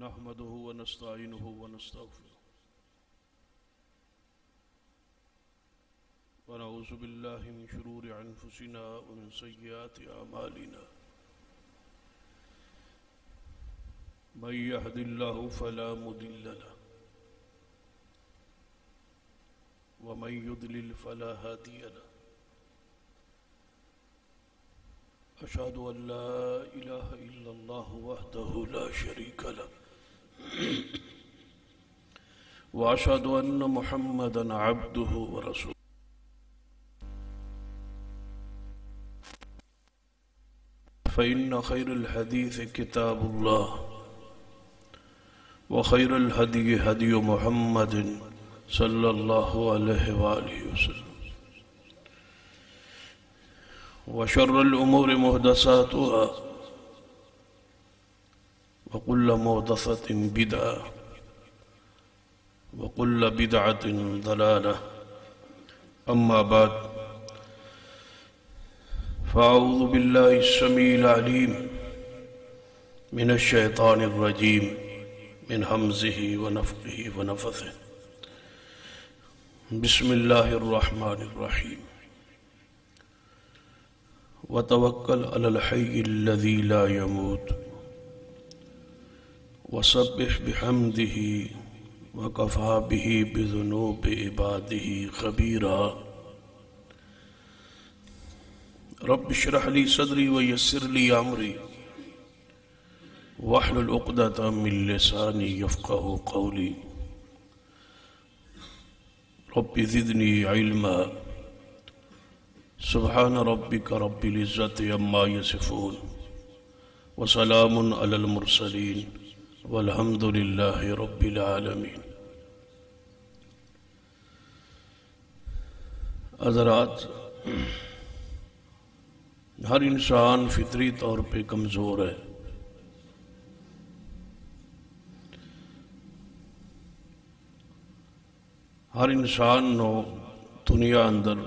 نحمده ونستعينه ونستغفره ونعوذ بالله من شرور أنفسنا ومن سيئات أعمالنا من يهد الله فلا مضل له ومن يضلل فلا هادي له أشهد أن لا إله إلا الله وحده لا شريك له وأشهد أن محمدا عبده ورسوله فإن خير الحديث كتاب الله وخير الهدي هدي محمد صلى الله عليه وآله وسلم وشر الأمور محدثاتها وكل محدثة بدعة وكل بدعة ضلالة أما بعد فأعوذ بالله السميع العليم من الشيطان الرجيم من همزه ونفخه ونفثه بسم الله الرحمن الرحيم وتوكل على الحي الذي لا يموت وسبح بحمده وكفى به بذنوب عباده خبيرا رب اشرح لي صدري ويسر لي أمري واحلل عقدة من لساني يفقهوا قولي رب زدني علما سبحان ربك رب العزة عما يصفون وسلام على المرسلين والحمد لله رب العالمين. حضرات، ہر انسان فطری طور پہ کمزور ہے. ہر انسان نو دنیا اندر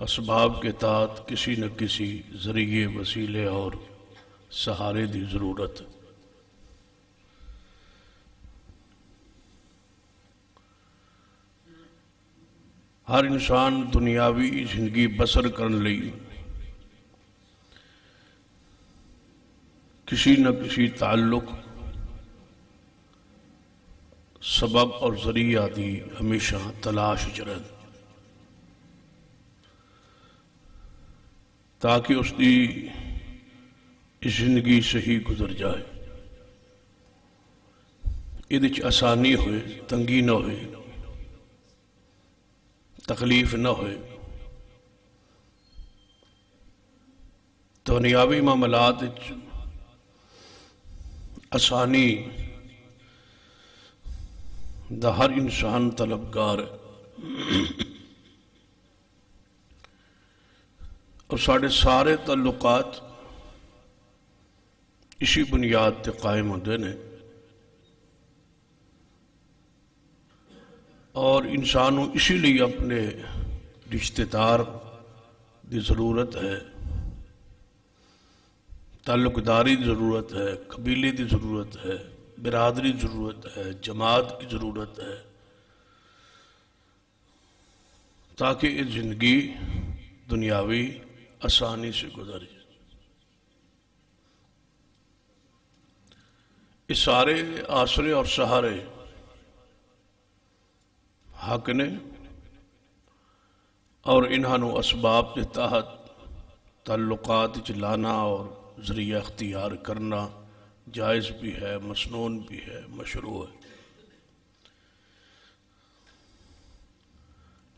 اسباب کے تحت کسی نہ کسی ذریعے وسیلے اور سہارے دی ضرورت. ہر انسان دنیاوی زندگی بسر کرن لئی کسی نہ کسی تعلق سبب اور ذریعہ دی ہمیشہ تلاش چرن تاکہ اس دی زندگی صحیح گزر جائے، ادھ آسانی ہوئے، تنگی نہ ہوئے، تکلیف نہ ہوئے. دنیاوی معاملات آسانی دا ہر انسان طلبگار ہے، اور ساڑھے سارے تعلقات اسی بنیاد تے قائم ہوندے نے. اور انسانوں اسی لیے اپنے رشتہ دار دی ضرورت ہے، تعلق داری دی ضرورت ہے، قبیلے دی ضرورت ہے، برادری دی ضرورت ہے، جماعت کی ضرورت ہے، تاکہ یہ زندگی دنیاوی آسانی سے گزر جائے. یہ سارے آسرے اور سہارے حق نے، اور انہوں اسباب کے تحت تعلقات لانا اور ذریعہ اختیار کرنا جائز بھی ہے، مسنون بھی ہے، مشروع ہے.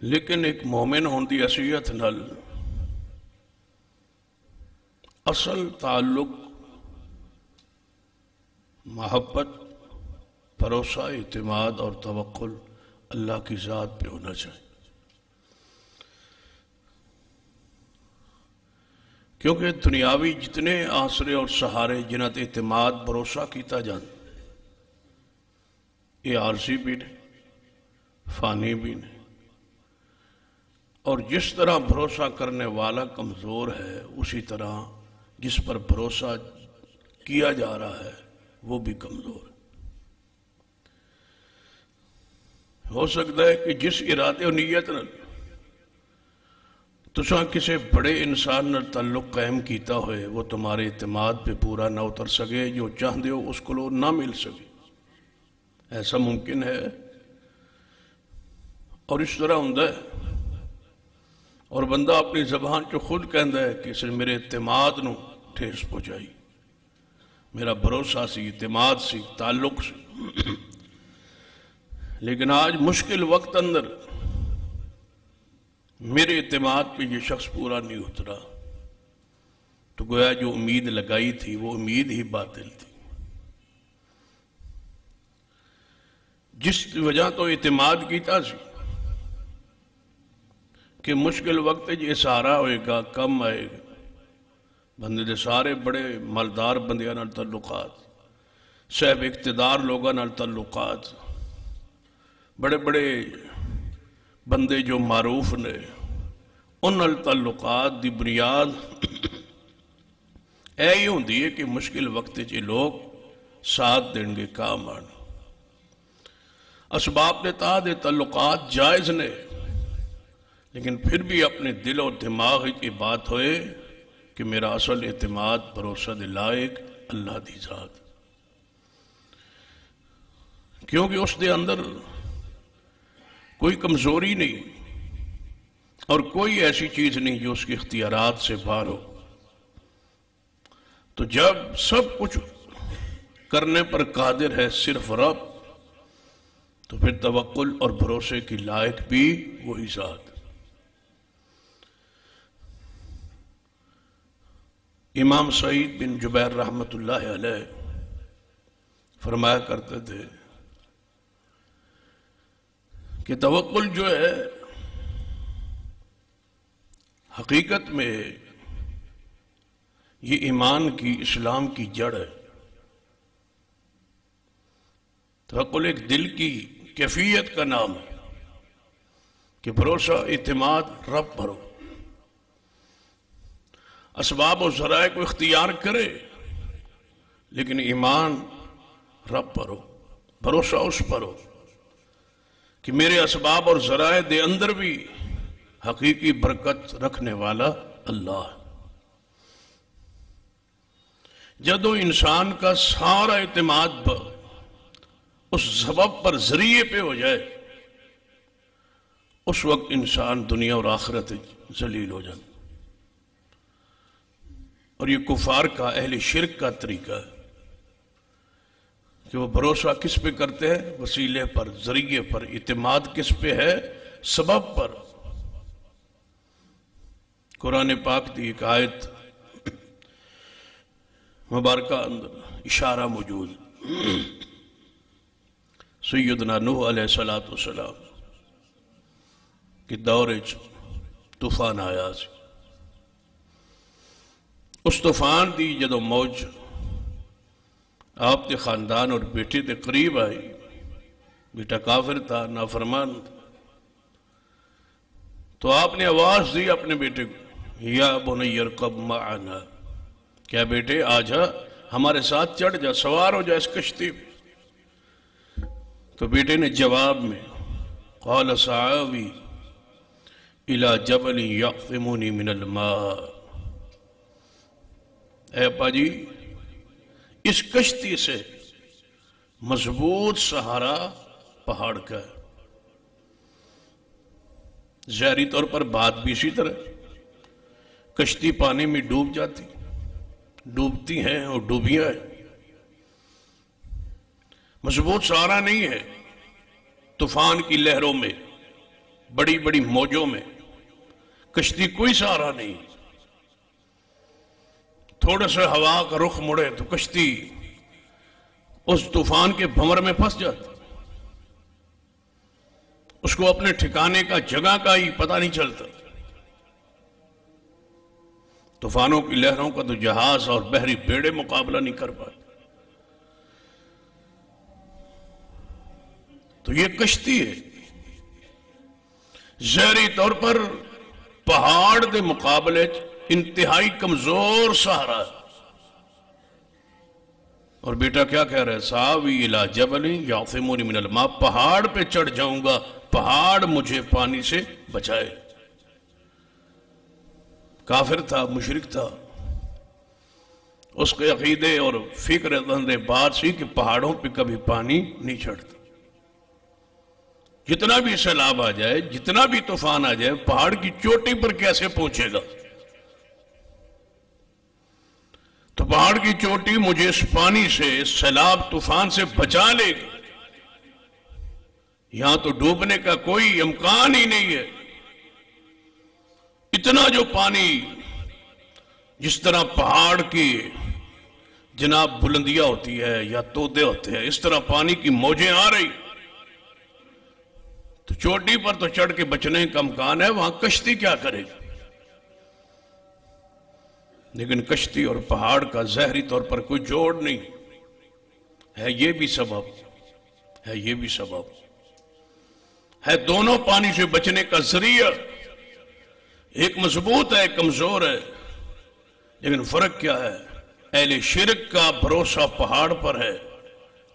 لیکن ایک مومن ہوندی حیثیت نال اصل تعلق محبت، بھروسہ، اعتماد اور توکل اللہ کی ذات پہ ہونا چاہیے. کیونکہ دنیاوی جتنے آسرے اور سہارے جنہاں تے اعتماد بھروسہ کیتا جان، یہ عارضی بھی نے، فانی بھی نے. اور جس طرح بھروسہ کرنے والا کمزور ہے، اسی طرح جس پر بھروسہ کیا جا رہا ہے وہ بھی کمزور ہے۔ ہو سکتا ہے کہ جس ارادے و نیت نال تساں کسی بڑے انسان نال تعلق قائم کیتا ہوئے وہ تمہارے اعتماد پہ پورا نہ اتر سکے، جو چاہتے ہو اس کو نہ مل سکے، ایسا ممکن ہے۔ اور اس طرح ہوتا ہے، اور بندہ اپنی زبان جو خود کہندا ہے کہ اس نے میرے اعتماد نو ٹھیس پہنچائی، میرا بھروسہ سی، اعتماد سی، تعلق سی، لیکن آج مشکل وقت اندر میرے اعتماد پہ یہ شخص پورا نہیں اترا، تو گویا جو امید لگائی تھی وہ امید ہی باطل تھی۔ جس وجہ تو اعتماد کیتا سی کہ مشکل وقت یہ سہارا ہوئے گا، کم آئے گا، بندے دے سارے بڑے مالدار بندیاں نال تعلقات، صاحب اقتدار لوگاں نال تعلقات، بڑے بڑے بندے جو معروف نے ان نال تعلقات دی بنیاد ہی ہوندی ہے کہ مشکل وقت یہ لوگ ساتھ دیں گے، کام آن۔ اسباب نے دے تعلقات جائز نے، لیکن پھر بھی اپنے دل اور دماغ کی بات ہوئے کہ میرا اصل اعتماد بھروسہ دے لائق اللہ دی ذات، کیونکہ اس دے اندر کوئی کمزوری نہیں اور کوئی ایسی چیز نہیں جو اس کے اختیارات سے باہر ہو۔ تو جب سب کچھ کرنے پر قادر ہے صرف رب، تو پھر توکل اور بھروسے کی لائق بھی وہی ذات۔ امام سعید بن جبیر رحمۃ اللہ علیہ فرمایا کرتے تھے کہ توکل جو ہے حقیقت میں یہ ایمان کی، اسلام کی جڑ ہے۔ توکل ایک دل کی کیفیت کا نام ہے کہ بھروسہ، اعتماد رب بھرو، اسباب و ذرائع کو اختیار کرے لیکن ایمان رب پرو، بھروسہ اس پر ہو کہ میرے اسباب اور ذرائع دے اندر بھی حقیقی برکت رکھنے والا اللہ۔ جدو انسان کا سارا اعتماد اس سبب پر ذریعے پہ ہو جائے، اس وقت انسان دنیا اور آخرت ذلیل ہو جائے۔ اور یہ کفار کا، اہل شرک کا طریقہ ہے کہ وہ بھروسہ کس پہ کرتے ہیں؟ وسیلے پر، ذریعے پر۔ اعتماد کس پہ ہے؟ سبب پر۔ قرآن پاک دی ایک آیت مبارکہ اندر اشارہ موجود، سیدنا نوح علیہ السلام کہ دور طوفان آیا سی۔ اس طوفان دی جدو موج آپ کے خاندان اور بیٹے کے قریب آئی، بیٹا کافر تھا، نافرمان تھا، تو آپ نے آواز دی اپنے بیٹے کو، یا بنی ارکب معنا، کیا بیٹے آ جا، ہمارے ساتھ چڑھ جا، سوار ہو جا اس کشتی پہ۔ تو بیٹے نے جواب میں قال سآوی الی جبل یعصمنی من الماء، اے ابا جی اس کشتی سے مضبوط سہارا پہاڑ کا ہے۔ ظاہری طور پر بات بھی اسی طرح، کشتی پانی میں ڈوب جاتی، ڈوبتی ہیں اور ڈوبیاں ہیں، مضبوط سہارا نہیں ہے۔ طوفان کی لہروں میں، بڑی بڑی موجوں میں کشتی کوئی سہارا نہیں، تھوڑا سا ہوا کا رخ مڑے تو کشتی اس طوفان کے بھنور میں پھنس جاتی، اس کو اپنے ٹھکانے کا، جگہ کا ہی پتہ نہیں چلتا۔ طوفانوں کی لہروں کا تو جہاز اور بحری بیڑے مقابلہ نہیں کر پاتے۔ تو یہ کشتی ہے، ظاہری طور پر پہاڑ دے مقابلے انتہائی کمزور سہارا ہے، اور بیٹا کیا کہہ رہا ہے؟ ساوی الی جبل یعصمنی من الماء، پہاڑ پہ چڑھ جاؤں گا، پہاڑ مجھے پانی سے بچائے۔ کافر تھا، مشرک تھا، اس کے عقیدے اور فکر اندر بات سی کہ پہاڑوں پہ کبھی پانی نہیں چڑھتا، جتنا بھی سیلاب آ جائے، جتنا بھی طوفان آ جائے، پہاڑ کی چوٹی پر کیسے پہنچے گا؟ تو پہاڑ کی چوٹی مجھے اس پانی سے، اس سیلاب طوفان سے بچا لے گی، یہاں تو ڈوبنے کا کوئی امکان ہی نہیں ہے۔ اتنا جو پانی، جس طرح پہاڑ کی جناب بلندیاں ہوتی ہے یا تودے ہوتے ہیں، اس طرح پانی کی موجیں آ رہی، تو چوٹی پر تو چڑھ کے بچنے کا امکان ہے، وہاں کشتی کیا کرے گی؟ لیکن کشتی اور پہاڑ کا ظاہری طور پر کوئی جوڑ نہیں ہے، یہ بھی سبب ہے، یہ بھی سبب ہے، دونوں پانی سے بچنے کا ذریعہ، ایک مضبوط ہے، ایک کمزور ہے، لیکن فرق کیا ہے؟ اہل شرک کا بھروسہ پہاڑ پر ہے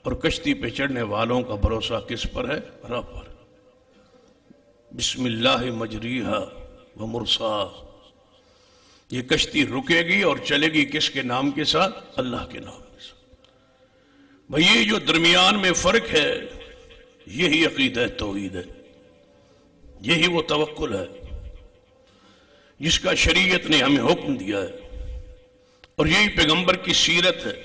اور کشتی پہ چڑھنے والوں کا بھروسہ کس پر ہے؟ رب پر۔ بسم اللہ مجریہا ومرساہا، یہ کشتی رکے گی اور چلے گی کس کے نام کے ساتھ؟ اللہ کے نام کے ساتھ۔ بھئی یہ جو درمیان میں فرق ہے، یہی عقیدہ توحید ہے، یہی وہ توکل ہے جس کا شریعت نے ہمیں حکم دیا ہے، اور یہی پیغمبر کی سیرت ہے،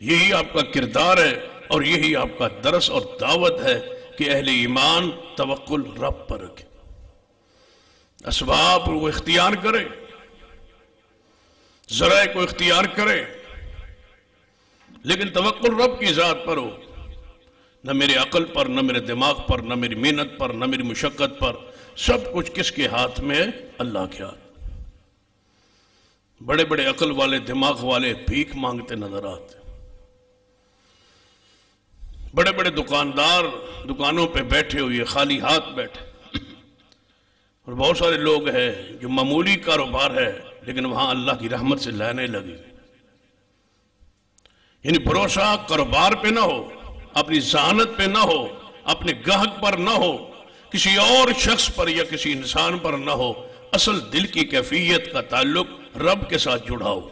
یہی آپ کا کردار ہے، اور یہی آپ کا درس اور دعوت ہے کہ اہل ایمان توکل رب پر رکھے، اسباب وہ اختیار کرے، ذرائع کو اختیار کرے، لیکن توکل رب کی ذات پر ہو، نہ میرے عقل پر، نہ میرے دماغ پر، نہ میری محنت پر، نہ میری مشقت پر، سب کچھ کس کے ہاتھ میں ہے؟ اللہ کے ہاتھ۔ بڑے بڑے عقل والے، دماغ والے بھیک مانگتے نظر آتے، بڑے بڑے دکاندار دکانوں پہ بیٹھے ہوئے خالی ہاتھ بیٹھے، اور بہت سارے لوگ ہیں جو معمولی کاروبار ہے لیکن وہاں اللہ کی رحمت سے لینے لگے، یعنی بھروسہ کاروبار پہ نہ ہو، اپنی ذہانت پہ نہ ہو، اپنے گاہک پر نہ ہو، کسی اور شخص پر یا کسی انسان پر نہ ہو، اصل دل کی کیفیت کا تعلق رب کے ساتھ جڑا ہو۔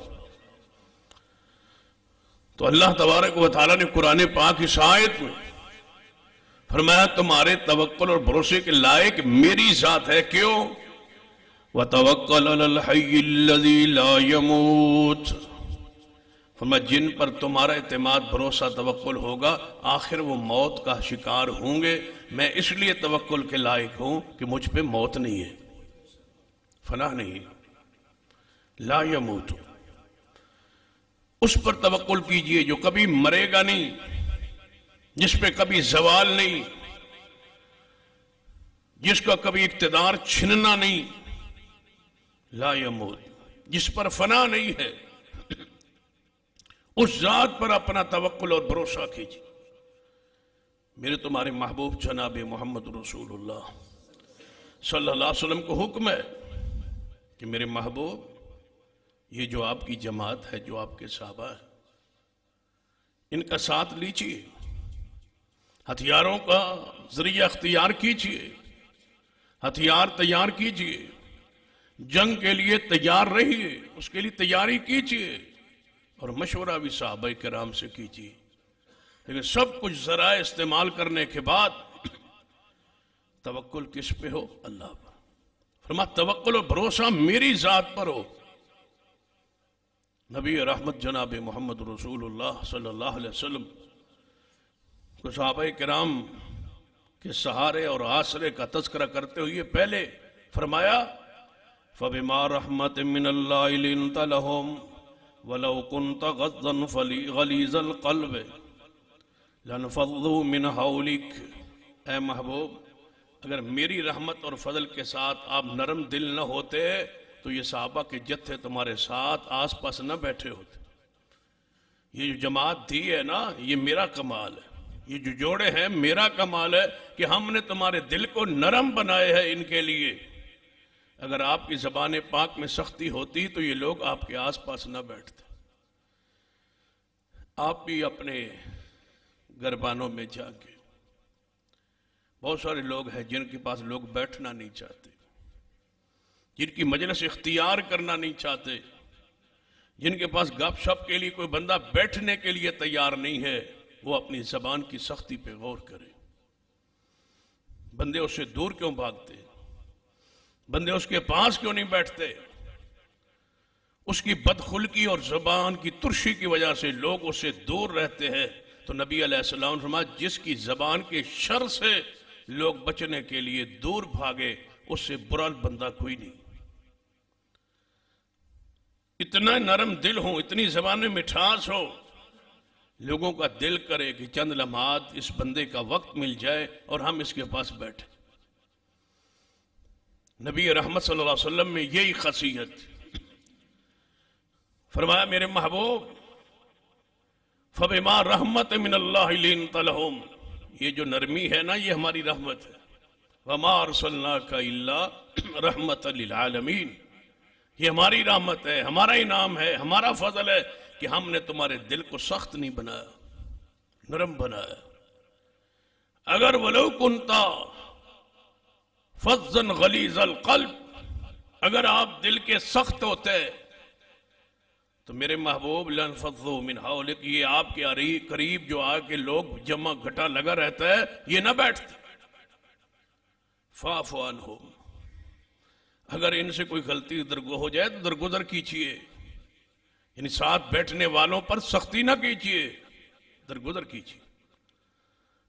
تو اللہ تبارک و تعالیٰ نے قرآن پاک اس آیت میں فرمایا تمہارے توکل اور بھروسے کے لائق میری ذات ہے، کیوں؟ وَتَوَكَّلْ عَلَى الْحَيِّ الَّذِي لَا يَمُوتُ، فرمایا جن پر تمہارا اعتماد بھروسہ توکل ہوگا آخر وہ موت کا شکار ہوں گے، میں اس لیے توکل کے لائق ہوں کہ مجھ پہ موت نہیں ہے، فنا نہیں، لا يموت، اس پر توکل کیجئے جو کبھی مرے گا نہیں، جس پہ کبھی زوال نہیں، جس کا کبھی اقتدار چھننا نہیں، لا يموت، جس پر فنا نہیں ہے، اس ذات پر اپنا توکل اور بھروسہ کیجئے۔ میرے تمہارے محبوب جناب محمد رسول اللہ صلی اللہ علیہ وسلم کو حکم ہے کہ میرے محبوب یہ جو آپ کی جماعت ہے، جو آپ کے صحابہ ہیں، ان کا ساتھ لیجئے، ہتھیاروں کا ذریعہ اختیار کیجئے، ہتھیار تیار کیجئے، جنگ کے لیے تیار رہیے، اس کے لیے تیاری کیجئے، اور مشورہ بھی صحابہ کرام سے کیجئے، لیکن سب کچھ ذرائع استعمال کرنے کے بعد توکل کس پہ ہو؟ اللہ پر۔ فرمایا توکل و بھروسہ میری ذات پر ہو۔ نبی رحمت جناب محمد رسول اللہ صلی اللہ علیہ وسلم کو صحابہ کرام کے سہارے اور آسرے کا تذکرہ کرتے ہوئے پہلے فرمایا فَبِمَا رَحْمَةٍ مِّنَ اللَّهِ لِنْتَ لَهُمْ وَلَوْ كُنْتَ غَضًّا غَلِيظَ الْقَلْبِ لَانفَضُّوا مِنْ حَوْلِكَ، اے محبوب اگر میری رحمت اور فضل کے ساتھ آپ نرم دل نہ ہوتے تو یہ صحابہ کے جتھے تمہارے ساتھ آس پاس نہ بیٹھے ہوتے۔ یہ جو جماعت دی ہے نا، یہ میرا کمال ہے، یہ جو جوڑے ہیں میرا کمال ہے کہ ہم نے تمہارے دل کو نرم بنائے ہیں ان کے لیے۔ اگر آپ کی زبان پاک میں سختی ہوتی تو یہ لوگ آپ کے آس پاس نہ بیٹھتے۔ آپ بھی اپنے گربانوں میں جا کے، بہت سارے لوگ ہیں جن کے پاس لوگ بیٹھنا نہیں چاہتے، جن کی مجلس اختیار کرنا نہیں چاہتے، جن کے پاس گپ شپ کے لیے کوئی بندہ بیٹھنے کے لیے تیار نہیں ہے، وہ اپنی زبان کی سختی پہ غور کرے۔ بندے اس سے دور کیوں بھاگتے؟ بندے اس کے پاس کیوں نہیں بیٹھتے؟ اس کی بدخلقی اور زبان کی ترشی کی وجہ سے لوگ اس سے دور رہتے ہیں۔ تو نبی علیہ السلام نے فرمایا جس کی زبان کے شر سے لوگ بچنے کے لیے دور بھاگے، اس سے برا بندہ کوئی نہیں۔ اتنا نرم دل ہو، اتنی زبان میں مٹھاس ہو، لوگوں کا دل کرے کہ چند لمحات اس بندے کا وقت مل جائے اور ہم اس کے پاس بیٹھیں۔ نبی رحمت صلی اللہ علیہ وسلم میں یہی خاصیت۔ فرمایا میرے محبوب فَبِمَا رَحْمَةٍ مِّنَ اللَّهِ لِنْتَ لَهُمْ، یہ جو نرمی ہے نا یہ ہماری رحمت ہے۔ وَمَا أَرْسَلْنَاكَ إِلَّا رَحْمَةً لِلْعَالَمِينَ، یہ ہماری رحمت ہے، ہمارا انعام ہے، ہمارا فضل ہے کہ ہم نے تمہارے دل کو سخت نہیں بنایا، نرم بنایا۔ اگر وَلَوْ كُنْتَ فَظًّا غَلِيظَ الْقَلْبِ، اگر آپ دل کے سخت ہوتے تو میرے محبوب لَانْفَضُّوا مِنْ حَوْلِكَ، یہ آپ کے قریب جو آ کے لوگ جمع گھٹا لگا رہتا ہے یہ نہ بیٹھتے۔ فَاعْفُ عَنْهُمْ، اگر ان سے کوئی غلطی درگو ہو جائے تو درگزر کیجئے، یعنی ساتھ بیٹھنے والوں پر سختی نہ کیجئے، درگزر کیجئے۔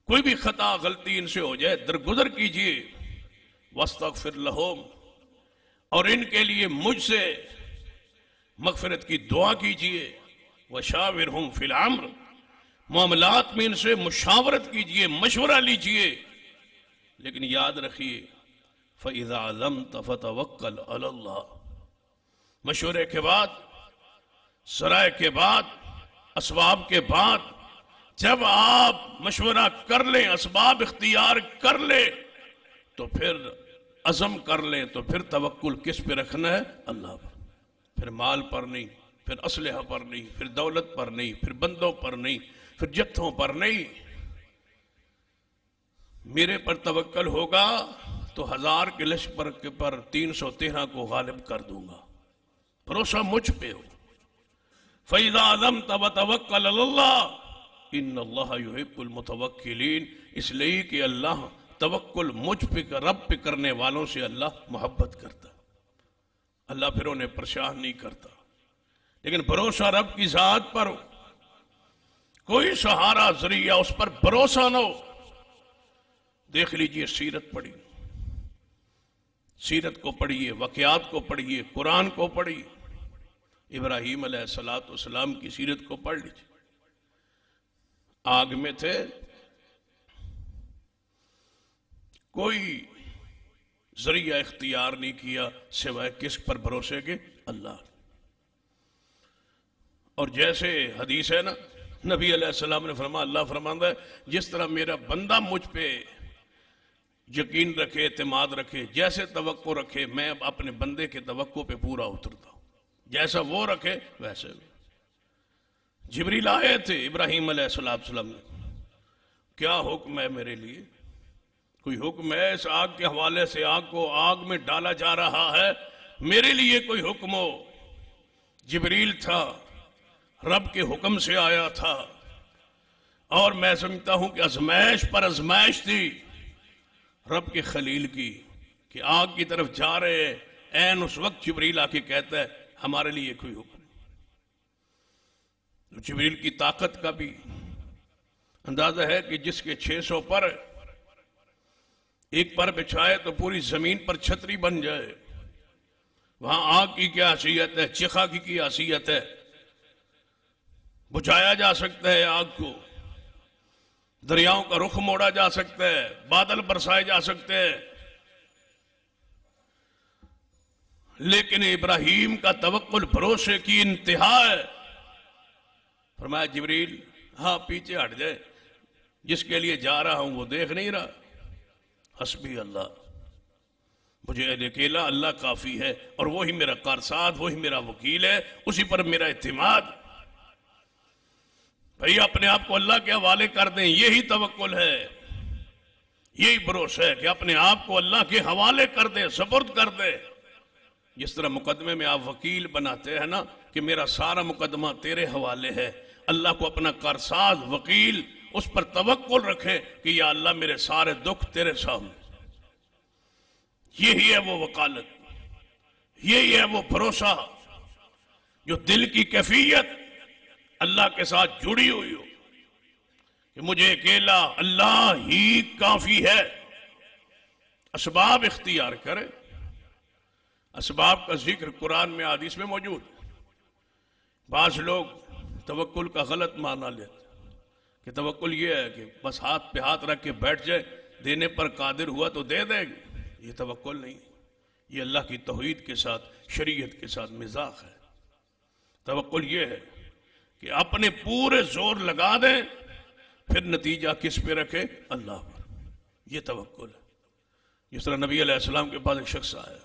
کوئی بھی خطا غلطی ان سے ہو جائے درگزر کیجئے۔ وَاسْتَغْفِرْ لَهُمْ، اور ان کے لیے مجھ سے مغفرت کی دعا کیجئے۔ وَشَاوِرْهُمْ فِي الْأَمْرِ، معاملات میں ان سے مشاورت کیجئے، مشورہ لیجئے، لیکن یاد رکھیے فَإِذَا عَزَمْتَ فَتَوَكَّلْ عَلَى اللَّهِ، مشورے کے بعد، سرائے کے بعد، اسباب کے بعد، جب آپ مشورہ کر لیں، اسباب اختیار کر لیں، تو پھر عزم کر لیں، تو پھر توکل کس پہ رکھنا ہے؟ اللہ پر۔ پھر مال پر نہیں، پھر اسلحہ پر نہیں، پھر دولت پر نہیں، پھر بندوں پر نہیں، پھر جتھوں پر نہیں۔ میرے پر توکل ہوگا تو 1000 کے لشکر پر 313 کو غالب کر دوں گا، بھروسہ مجھ پہ ہو۔ فَإِذَا عَزَمْتَ وَتَوَكَّلْ عَلَى اللَّهِ إِنَّ اللَّهَ يُحِبُّ الْمُتَوَكِّلِينَ، اس لیے کہ اللہ توکل مجھ پہ رب پہ کرنے والوں سے اللہ محبت کرتا، اللہ پھر انہیں پریشان نہیں کرتا۔ لیکن بھروسہ رب کی ذات پر ہو، کوئی سہارا ذریعہ اس پر بھروسہ نہ ہو۔ دیکھ لیجئے سیرت پڑھی، سیرت کو پڑھیے، واقعات کو پڑھیے، قرآن کو پڑھیے۔ ابراہیم علیہ السلام کی سیرت کو پڑھ لیجئے۔ آگ میں تھے، کوئی ذریعہ اختیار نہیں کیا سوائے کس پر بھروسے کے؟ اللہ۔ اور جیسے حدیث ہے نا، نبی علیہ السلام نے فرمایا، اللہ فرماتا ہے جس طرح میرا بندہ مجھ پہ یقین رکھے، اعتماد رکھے، جیسے توقع رکھے، میں اپنے بندے کے توقع پہ پورا اترتا ہوں، جیسا وہ رکھے ویسے بھی۔ جبریل آئے تھے ابراہیم علیہ السلام نے، کیا حکم ہے میرے لیے؟ کوئی حکم ہے؟ اس آگ کے حوالے سے آگ کو آگ میں ڈالا جا رہا ہے، میرے لیے کوئی حکم ہو؟ جبریل تھا، رب کے حکم سے آیا تھا، اور میں سمجھتا ہوں کہ ازمائش پر ازمائش تھی رب کے خلیل کی، کہ آگ کی طرف جا رہے ہیں، عین اس وقت جبریل آ کے کہتا ہے ہمارے لیے کوئی حکم نہیں۔ جبریل کی طاقت کا بھی اندازہ ہے کہ جس کے 600 پر ایک پر بچھائے تو پوری زمین پر چھتری بن جائے۔ وہاں آگ کی کیا حیثیت ہے، چیخا کی کیا حیثیت ہے، بجھایا جا سکتا ہے آگ کو، دریاؤں کا رخ موڑا جا سکتا ہے، بادل برسائے جا سکتے ہیں۔ لیکن ابراہیم کا توکل بھروسے کی انتہا ہے۔ فرمایا جبریل ہاں پیچھے ہٹ جائے، جس کے لیے جا رہا ہوں وہ دیکھ نہیں رہا۔ حسبی اللہ، مجھے اکیلا اللہ کافی ہے، اور وہی میرا کارساز، وہی میرا وکیل ہے، اسی پر میرا اعتماد۔ بھئی اپنے آپ کو اللہ کے حوالے کر دیں، یہی توکل ہے، یہی بھروسہ ہے کہ اپنے آپ کو اللہ کے حوالے کر دیں، سپرد کر دیں۔ جس طرح مقدمے میں آپ وکیل بناتے ہیں نا کہ میرا سارا مقدمہ تیرے حوالے ہے، اللہ کو اپنا کارساز وکیل اس پر توکل رکھے کہ یا اللہ میرے سارے دکھ تیرے سامنے۔ یہی ہے وہ وکالت، یہی ہے وہ بھروسہ جو دل کی کیفیت اللہ کے ساتھ جڑی ہوئی ہو کہ مجھے اکیلا اللہ ہی کافی ہے۔ اسباب اختیار کرے، اسباب کا ذکر قرآن میں حدیث میں موجود ہے۔ بعض لوگ توکل کا غلط معنی لیتے کہ توکل یہ ہے کہ بس ہاتھ پہ ہاتھ رکھ کے بیٹھ جائے، دینے پر قادر ہوا تو دے دے گا، یہ توکل نہیں، یہ اللہ کی توحید کے ساتھ، شریعت کے ساتھ مذاق ہے۔ توکل یہ ہے کہ اپنے پورے زور لگا دیں، پھر نتیجہ کس پہ رکھے؟ اللہ پر، یہ توکل ہے۔ جس طرح نبی علیہ السلام کے پاس ایک شخص آیا،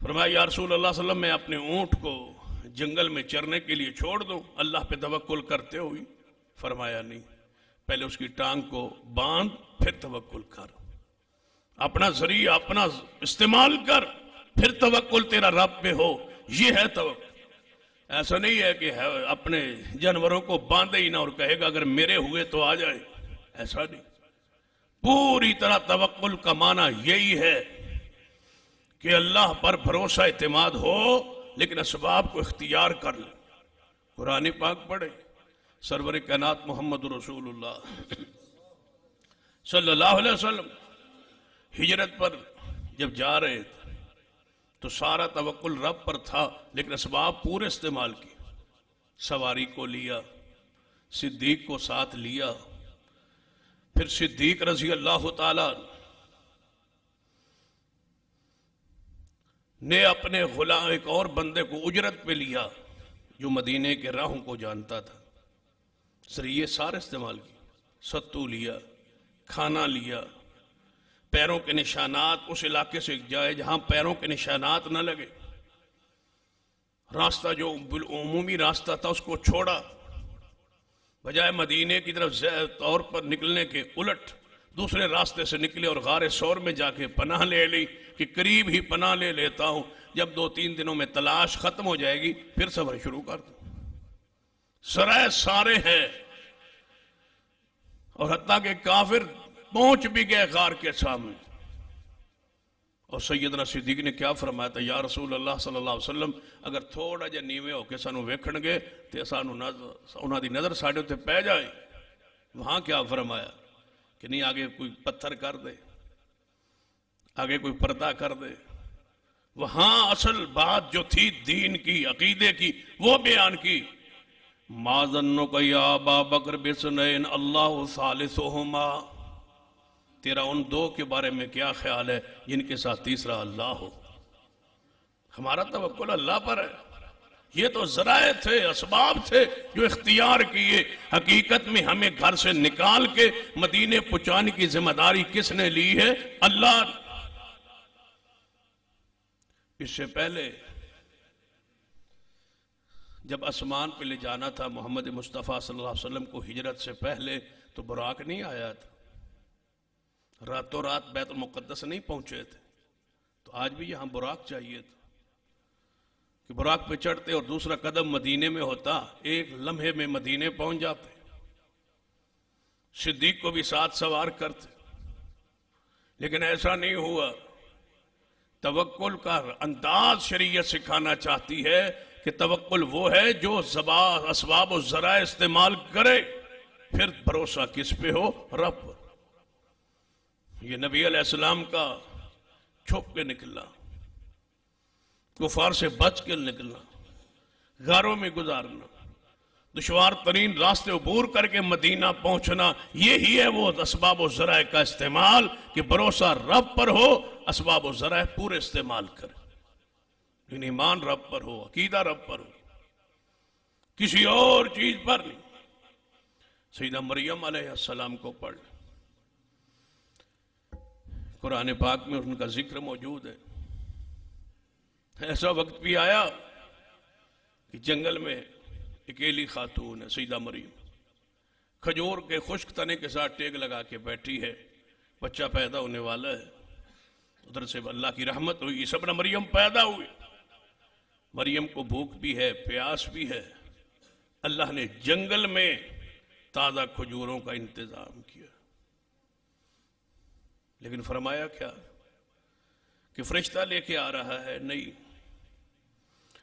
فرمایا یا رسول اللہ صلی اللہ علیہ وسلم میں اپنے اونٹ کو جنگل میں چرنے کے لیے چھوڑ دوں اللہ پہ توکل کرتے ہوئی؟ فرمایا نہیں، پہلے اس کی ٹانگ کو باندھ پھر توکل کر، اپنا ذریعہ اپنا استعمال کر، پھر توکل تیرا رب پہ ہو، یہ ہے توکل۔ ایسا نہیں ہے کہ اپنے جانوروں کو باندھے ہی نہ اور کہے گا اگر میرے ہوئے تو آ جائے، ایسا نہیں۔ پوری طرح توکل کا معنی یہی ہے کہ اللہ پر بھروسہ اعتماد ہو لیکن اسباب کو اختیار کر لے۔ قرآن پاک پڑھے، سرور کائنات محمد رسول اللہ صلی اللہ علیہ وسلم ہجرت پر جب جا رہے تھے تو سارا توکل رب پر تھا لیکن اسباب پورے استعمال کی۔ سواری کو لیا، صدیق کو ساتھ لیا، پھر صدیق رضی اللہ تعالیٰ نے اپنے غلام ایک اور بندے کو اجرت پہ لیا جو مدینے کے راہوں کو جانتا تھا، ذریعے سارے استعمال کی، ستو لیا، کھانا لیا، پیروں کے نشانات اس علاقے سے جائے جہاں پیروں کے نشانات نہ لگے، راستہ جو عمومی راستہ تھا اس کو چھوڑا، بجائے مدینے کی طرف طور پر نکلنے کے الٹ دوسرے راستے سے نکلے اور غار ثور میں جا کے پناہ لے لی کہ قریب ہی پناہ لے لیتا ہوں، جب 2-3 دنوں میں تلاش ختم ہو جائے گی پھر سفر شروع کر دوں۔ سرائے سارے ہیں اور حتیٰ کہ کافر پہنچ بھی گئے غار کے سامنے، اور سیدنا صدیق نے کیا فرمایا تھا، یا رسول اللہ صلی اللہ علیہ وسلم اگر تھوڑا جا نیوے ہو کے سانو ویکھن گے تے سانو انہاں دی نظر ساڈے تے پہ جائے۔ وہاں کیا فرمایا کہ نہیں آگے کوئی پتھر کر دے، آگے کوئی پردہ کر دے۔ وہاں اصل بات جو تھی دین کی، عقیدے کی، وہ بیان کی۔ ما ظنک یا ابا بکر بسنین اللہ ثالثہما، تیرا ان 2 کے بارے میں کیا خیال ہے جن کے ساتھ تیسرا اللہ ہو؟ ہمارا توکل اللہ پر ہے۔ یہ تو ذرائع تھے، اسباب تھے جو اختیار کیے، حقیقت میں ہمیں گھر سے نکال کے مدینے پہنچانے کی ذمہ داری کس نے لی ہے؟ اللہ۔ اس سے پہلے جب آسمان پہ لے جانا تھا محمد مصطفیٰ صلی اللہ علیہ وسلم کو ہجرت سے پہلے تو براق نہیں آیا تھا، راتوں رات بیت المقدس نہیں پہنچے تھے، تو آج بھی یہاں براق چاہیے تھا کہ براق پہ چڑھتے اور دوسرا قدم مدینے میں ہوتا، ایک لمحے میں مدینے پہنچ جاتے۔ صدیق کو بھی ساتھ سوار کرتے، لیکن ایسا نہیں ہوا۔ توکل کا انداز شریعت سکھانا چاہتی ہے کہ توکل وہ ہے جو اسباب و ذرائع استعمال کرے، پھر بھروسہ کس پہ ہو؟ رب پر۔ یہ نبی علیہ السلام کا چھپ کے نکلنا، کفار سے بچ کے نکلنا، غاروں میں گزارنا، دشوار ترین راستے عبور کر کے مدینہ پہنچنا، یہی ہے وہ اسباب و ذرائع کا استعمال کہ بھروسہ رب پر ہو، اسباب و ذرائع پورے استعمال کرے، لیکن ایمان رب پر ہو، عقیدہ رب پر ہو، کسی اور چیز پر نہیں۔ سیدہ مریم علیہ السلام کو پڑھ لیں، قرآن پاک میں ان کا ذکر موجود ہے۔ ایسا وقت بھی آیا کہ جنگل میں اکیلی خاتون ہے سیدہ مریم، کھجور کے خشک تنے کے ساتھ ٹیک لگا کے بیٹھی ہے، بچہ پیدا ہونے والا ہے، ادھر سے اللہ کی رحمت ہوئی، عیسی ابن مریم پیدا ہوئی، مریم کو بھوک بھی ہے، پیاس بھی ہے، اللہ نے جنگل میں تازہ کھجوروں کا انتظام کیا، لیکن فرمایا کیا کہ فرشتہ لے کے آ رہا ہے؟ نہیں،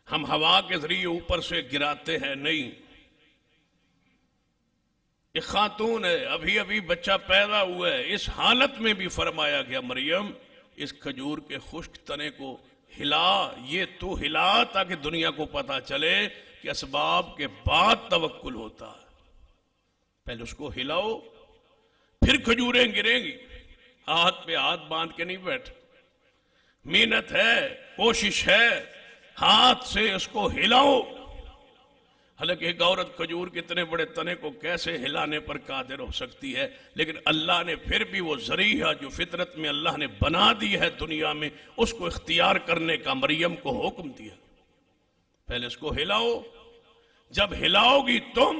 ہم ہوا کے ذریعے اوپر سے گراتے ہیں، نہیں، ایک خاتون ہے، ابھی ابھی بچہ پیدا ہوا ہے، اس حالت میں بھی فرمایا گیا مریم اس کھجور کے خشک تنے کو ہلا، یہ تو ہلا تاکہ دنیا کو پتا چلے کہ اسباب کے بعد توکل ہوتا ہے، پہلے اس کو ہلاؤ پھر کھجوریں گریں گی، ہاتھ پہ ہاتھ باندھ کے نہیں بیٹھ، محنت ہے، کوشش ہے، ہاتھ سے اس کو ہلاؤ، حالانکہ ایک عورت کھجور کے اتنے بڑے تنے کو کیسے ہلانے پر قادر ہو سکتی ہے، لیکن اللہ نے پھر بھی وہ ذریعہ جو فطرت میں اللہ نے بنا دی ہے دنیا میں، اس کو اختیار کرنے کا مریم کو حکم دیا، پہلے اس کو ہلاؤ، جب ہلاؤ گی تم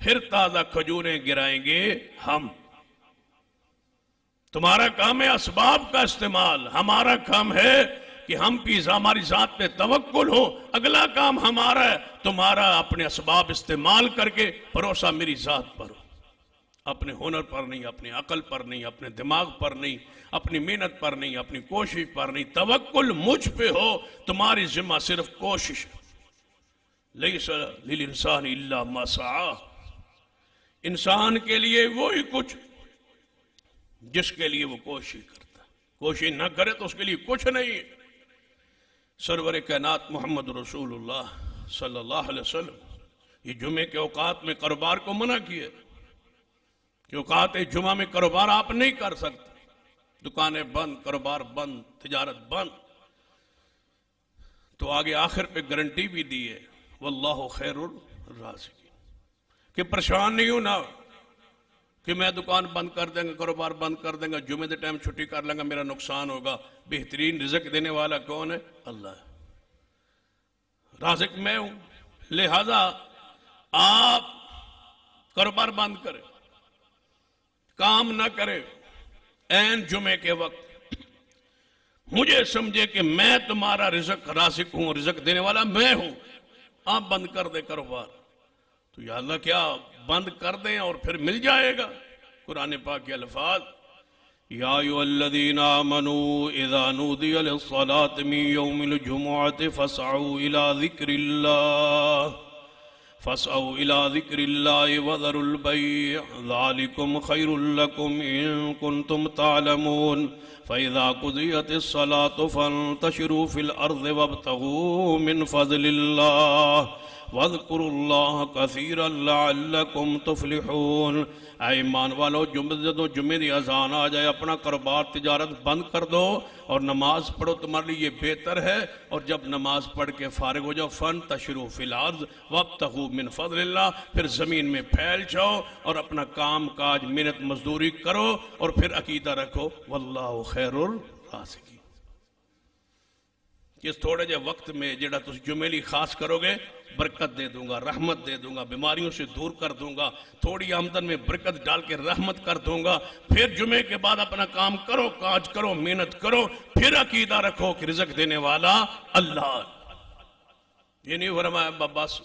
پھر تازہ کھجوریں گرائیں گے ہم، تمہارا کام ہے اسباب کا استعمال، ہمارا کام ہے کہ ہم بھی ہماری ذات پہ توکل ہو، اگلا کام ہمارا ہے تمہارا اپنے اسباب استعمال کر کے بھروسہ میری ذات پر ہو، اپنے ہنر پر نہیں، اپنی عقل پر نہیں، اپنے دماغ پر نہیں، اپنی محنت پر نہیں، اپنی کوشش پر نہیں، توکل مجھ پہ ہو، تمہاری ذمہ صرف کوشش، لیس للانسان الا ما سعی، انسان کے لیے وہی کچھ جس کے لیے وہ کوشش کرتا ہے، کوشش نہ کرے تو اس کے لیے کچھ نہیں ہے۔ سرور کائنات محمد رسول اللہ صلی اللہ علیہ وسلم یہ جمعے کے اوقات میں کاروبار کو منع کیا کہ اوقات جمعہ میں کاروبار آپ نہیں کر سکتے، دکانیں بند، کاروبار بند، تجارت بند، تو آگے آخر پہ گارنٹی بھی دی ہے واللہ خیر الرازقین کہ پریشان نہیں ہونا کہ میں دکان بند کر دیں گا، کاروبار بند کر دیں گا، جمعے دے ٹائم چھٹی کر لیں گا، میرا نقصان ہوگا، بہترین رزق دینے والا کون ہے؟ اللہ، رازق میں ہوں، لہذا آپ کاروبار بند کریں، کام نہ کریں، عین جمعے کے وقت مجھے سمجھے کہ میں تمہارا رزق رازق ہوں، رزق دینے والا میں ہوں، آپ بند کر دیں کاروبار، تو یا اللہ کیا بند کر دیں اور پھر مل جائے گا؟ قرآن پاک کے الفاظ یا ایھا الذین آمنوا اذا نودی للصلاة من یوم الجمعة فاسعوا الى ذکر اللہ وذروا البیع ذالکم خیر لکم ان کنتم تعلمون فإذا قضیت الصلاة فانتشروا فی الارض وابتغوا من فضل اللہ وَاذْكُرُوا اللَّهَ كَثِيرًا لَعَلَّكُمْ تُفْلِحُونَ۔ اے ایمان والو، جمعے دی اذان آ جائے اپنا کاروبار تجارت بند کر دو اور نماز پڑھو، تمہارے لیے یہ بہتر ہے، اور جب نماز پڑھ کے فارغ ہو جاؤ فَانْتَشِرُوا فِي الْأَرْضِ وَابْتَغُوا مِنْ فَضْلِ اللَّهِ، پھر زمین میں پھیل جاؤ اور اپنا کام کاج محنت مزدوری کرو اور پھر عقیدہ رکھو واللہ خیر الرازقین۔ اس تھوڑے جے وقت میں جڑا تس جمعے لی خاص کرو گے برکت دے دوں گا، رحمت دے دوں گا، بیماریوں سے دور کر دوں گا، تھوڑی آمدن میں برکت ڈال کے رحمت کر دوں گا، پھر جمعے کے بعد اپنا کام کرو، کاج کرو، محنت کرو، پھر عقیدہ رکھو کہ رزق دینے والا اللہ۔ یہ نہیں فرمایا بس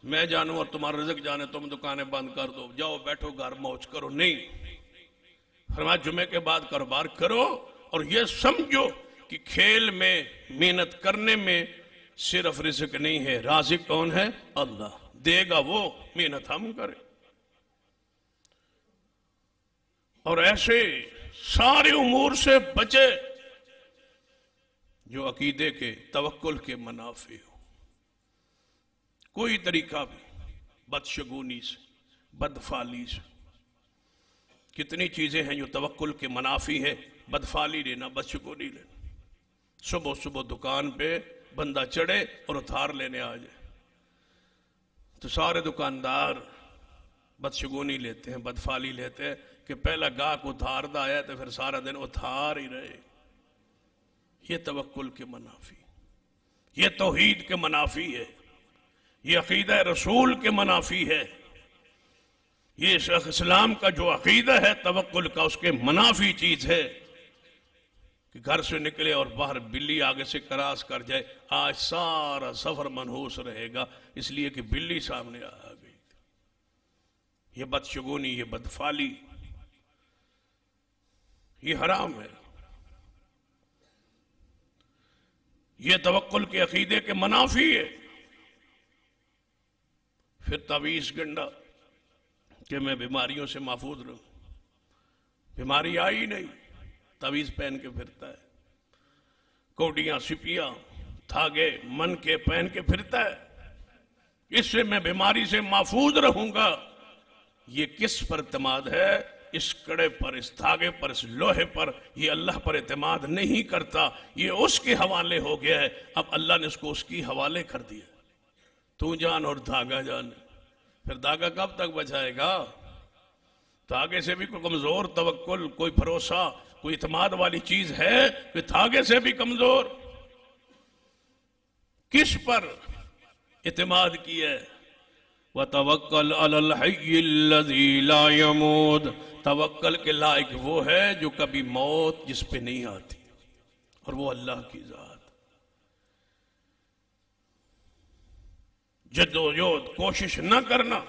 میں جانوں اور تمہارا رزق جانے، تم دکانیں بند کر دو، جاؤ بیٹھو گھر موج کرو، نہیں، فرمایا جمعے کے بعد کاروبار کرو اور یہ سمجھو کہ کھیل میں محنت کرنے میں صرف رزق نہیں ہے، رازق کون ہے؟ اللہ، دے گا وہ، محنت ہم کریں۔ اور ایسے سارے امور سے بچے جو عقیدے کے توکل کے منافع ہو، کوئی طریقہ بھی، بدشگونی سے، بدفعلی سے، کتنی چیزیں ہیں جو توکل کے منافع ہے، بدفعلی لینا، بدشگونی لینا، صبح صبح دکان پہ بندہ چڑھے اور اتھار لینے آ جائے تو سارے دکاندار بدشگونی لیتے ہیں، بدفعلی لیتے ہیں کہ پہلا گاہک اتھار دا آیا تو پھر سارا دن اتھار ہی رہے۔ یہ توکل کے منافع، یہ توحید کے منافع ہے، یہ عقیدہ رسول کے منافی ہے. یہ شیخ اسلام کا جو عقیدہ ہے توکل کا، اس کے منافی چیز ہے کہ گھر سے نکلے اور باہر بلی آگے سے کراس کر جائے. آج سارا سفر منحوس رہے گا اس لیے کہ بلی سامنے آ گئی. یہ بدشگونی، یہ بدفعلی، یہ حرام ہے. یہ توکل کے عقیدے کے منافی ہے. پھر تعویذ گنڈا کہ میں بیماریوں سے محفوظ رہوں. بیماری آئی نہیں، تعویذ پہن کے پھرتا ہے. کوڈیاں، سپیاں، دھاگے من کے پہن کے پھرتا ہے. اس سے میں بیماری سے محفوظ رہوں گا. یہ کس پر اعتماد ہے؟ اس کڑے پر، اس دھاگے پر، اس لوہے پر. یہ اللہ پر اعتماد نہیں کرتا، یہ اس کے حوالے ہو گیا ہے. اب اللہ نے اس کو اس کی حوالے کر دیا. تو جان اور دھاگا جان. پھر دھاگا کب تک بچائے گا؟ دھاگے سے بھی کوئی کمزور توکل، کوئی بھروسہ، کوئی اعتماد والی چیز ہے کہ دھاگے سے بھی کمزور؟ کس پر اعتماد کیا ہے؟ وَتَوَكَّلْ عَلَى الْحَيِّ الَّذِي لَا يَمُوتُ. توکل کے لائق وہ ہے جو کبھی موت جس پہ نہیں آتی، اور وہ اللہ کی ذات. جدوجہد، کوشش نہ کرنا،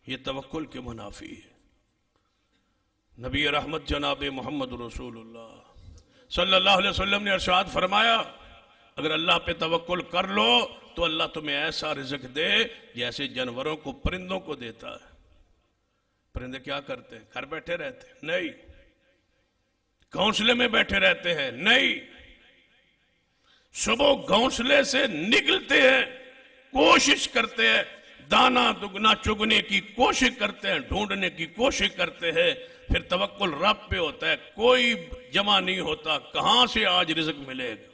یہ توکل کے منافی ہے. نبی رحمت جناب محمد رسول اللہ صلی اللہ علیہ وسلم نے ارشاد فرمایا اگر اللہ پہ توکل کر لو تو اللہ تمہیں ایسا رزق دے جیسے جانوروں کو، پرندوں کو دیتا ہے. پرندے کیا کرتے ہیں؟ گھر بیٹھے رہتے ہیں؟ نہیں. گھونسلے میں بیٹھے رہتے ہیں؟ نہیں. صبح گھونسلے سے نکلتے ہیں، کوشش کرتے ہیں، دانا دگنا چگنے کی کوشش کرتے ہیں، ڈھونڈنے کی کوشش کرتے ہیں. پھر توکل رب پہ ہوتا ہے. کوئی جمع نہیں ہوتا کہاں سے آج رزق ملے گا.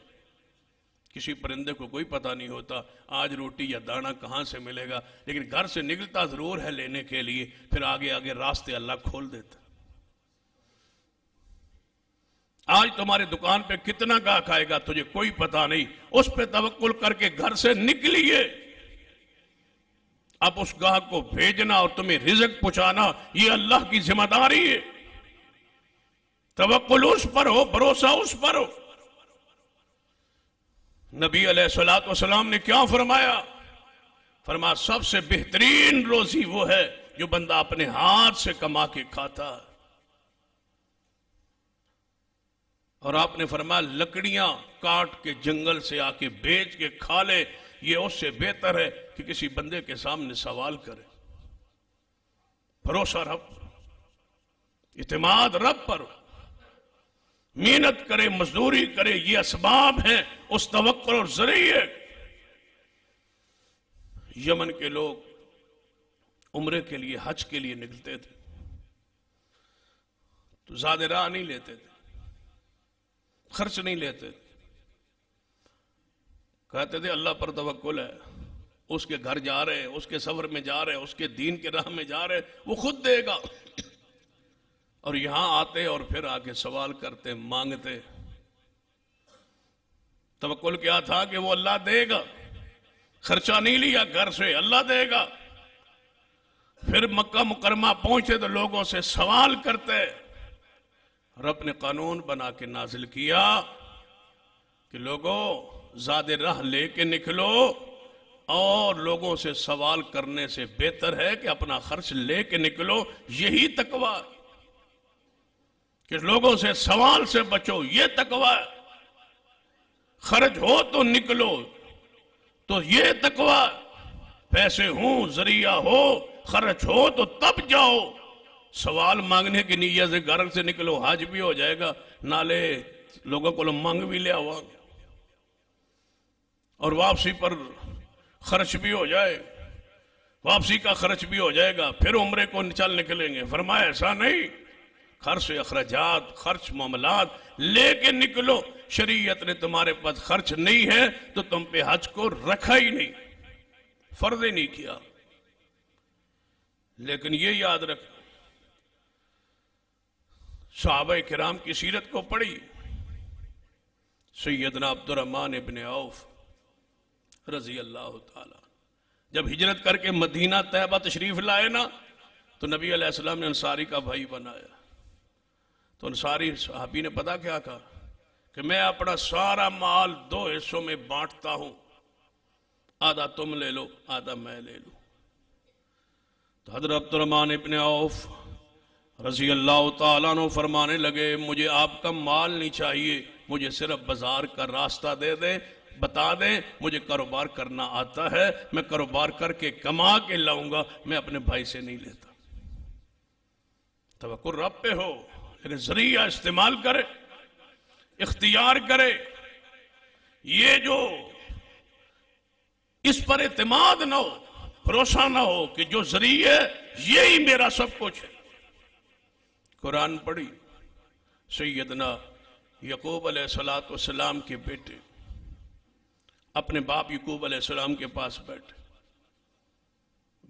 کسی پرندے کو کوئی پتہ نہیں ہوتا آج روٹی یا دانا کہاں سے ملے گا، لیکن گھر سے نکلتا ضرور ہے لینے کے لیے. پھر آگے آگے راستے اللہ کھول دیتا. آج تمہارے دکان پہ کتنا گاہک آئے گا تجھے کوئی پتہ نہیں. اس پہ توکل کر کے گھر سے نکلیے. اب اس گاہک کو بھیجنا اور تمہیں رزق پہنچانا یہ اللہ کی ذمہ داری ہے. توکل اس پر ہو، بھروسہ اس پر ہو. نبی علیہ الصلوۃ والسلام نے کیا فرمایا؟ فرمایا سب سے بہترین روزی وہ ہے جو بندہ اپنے ہاتھ سے کما کے کھاتا. اور آپ نے فرمایا لکڑیاں کاٹ کے جنگل سے آ کے بیچ کے کھا لے، یہ اس سے بہتر ہے کہ کسی بندے کے سامنے سوال کرے. بھروسہ رب، اعتماد رب پر، محنت کرے، مزدوری کرے، یہ اسباب ہیں اس توکل اور ذریعے. یمن کے لوگ عمرے کے لیے، حج کے لیے نکلتے تھے تو زیادہ راہ نہیں لیتے تھے، خرچ نہیں لیتے تھے. کہتے تھے اللہ پر توکل ہے، اس کے گھر جا رہے، اس کے سفر میں جا رہے، اس کے دین کے راہ میں جا رہے، وہ خود دے گا. اور یہاں آتے اور پھر آگے سوال کرتے، مانگتے. توکل کیا تھا کہ وہ اللہ دے گا. خرچہ نہیں لیا گھر سے، اللہ دے گا. پھر مکہ مکرمہ پہنچے تو لوگوں سے سوال کرتے. رب نے قانون بنا کے نازل کیا کہ لوگوں زیادہ راہ لے کے نکلو، اور لوگوں سے سوال کرنے سے بہتر ہے کہ اپنا خرچ لے کے نکلو. یہی تقویٰ کہ لوگوں سے سوال سے بچو، یہ تقویٰ. خرچ ہو تو نکلو، تو یہ تقویٰ. پیسے ہوں، ذریعہ ہو، خرچ ہو تو تب جاؤ. سوال مانگنے کی نیت سے گھر سے نکلو، حج بھی ہو جائے گا، نالے لوگوں کو مانگ بھی لیا ہوا، اور واپسی پر خرچ بھی ہو جائے، واپسی کا خرچ بھی ہو جائے گا. پھر عمرے کو چل نکلیں گے. فرمایا ایسا نہیں، خرچ اخراجات، خرچ معاملات لے کے نکلو. شریعت نے تمہارے پاس خرچ نہیں ہے تو تم پہ حج کو رکھا ہی نہیں، فرض ہی نہیں کیا. لیکن یہ یاد رکھ، صحابہ کرام کی سیرت کو پڑھی. سیدنا عبد الرحمن ابن عوف رضی اللہ تعالی، جب ہجرت کر کے مدینہ طیبہ تشریف لائے نا تو نبی علیہ السلام نے انصاری کا بھائی بنایا. تو انصاری صحابی نے پتا کیا کہا کہ میں اپنا سارا مال 2 حصوں میں بانٹتا ہوں، آدھا تم لے لو آدھا میں لے لوں. تو حضرت عبد الرحمن ابن عوف رضی اللہ تعالیٰ عنہ فرمانے لگے مجھے آپ کا مال نہیں چاہیے، مجھے صرف بازار کا راستہ دے دیں، بتا دیں، مجھے کاروبار کرنا آتا ہے، میں کاروبار کر کے کما کے لاؤں گا، میں اپنے بھائی سے نہیں لیتا. توکل رب پہ ہو لیکن ذریعہ استعمال کرے، اختیار کرے. یہ جو اس پر اعتماد نہ ہو، بھروسہ نہ ہو کہ جو ذریعہ یہی میرا سب کچھ ہے. قرآن پڑھی سیدنا یعقوب علیہ السلام کے بیٹے اپنے باپ یعقوب علیہ السلام کے پاس بیٹھے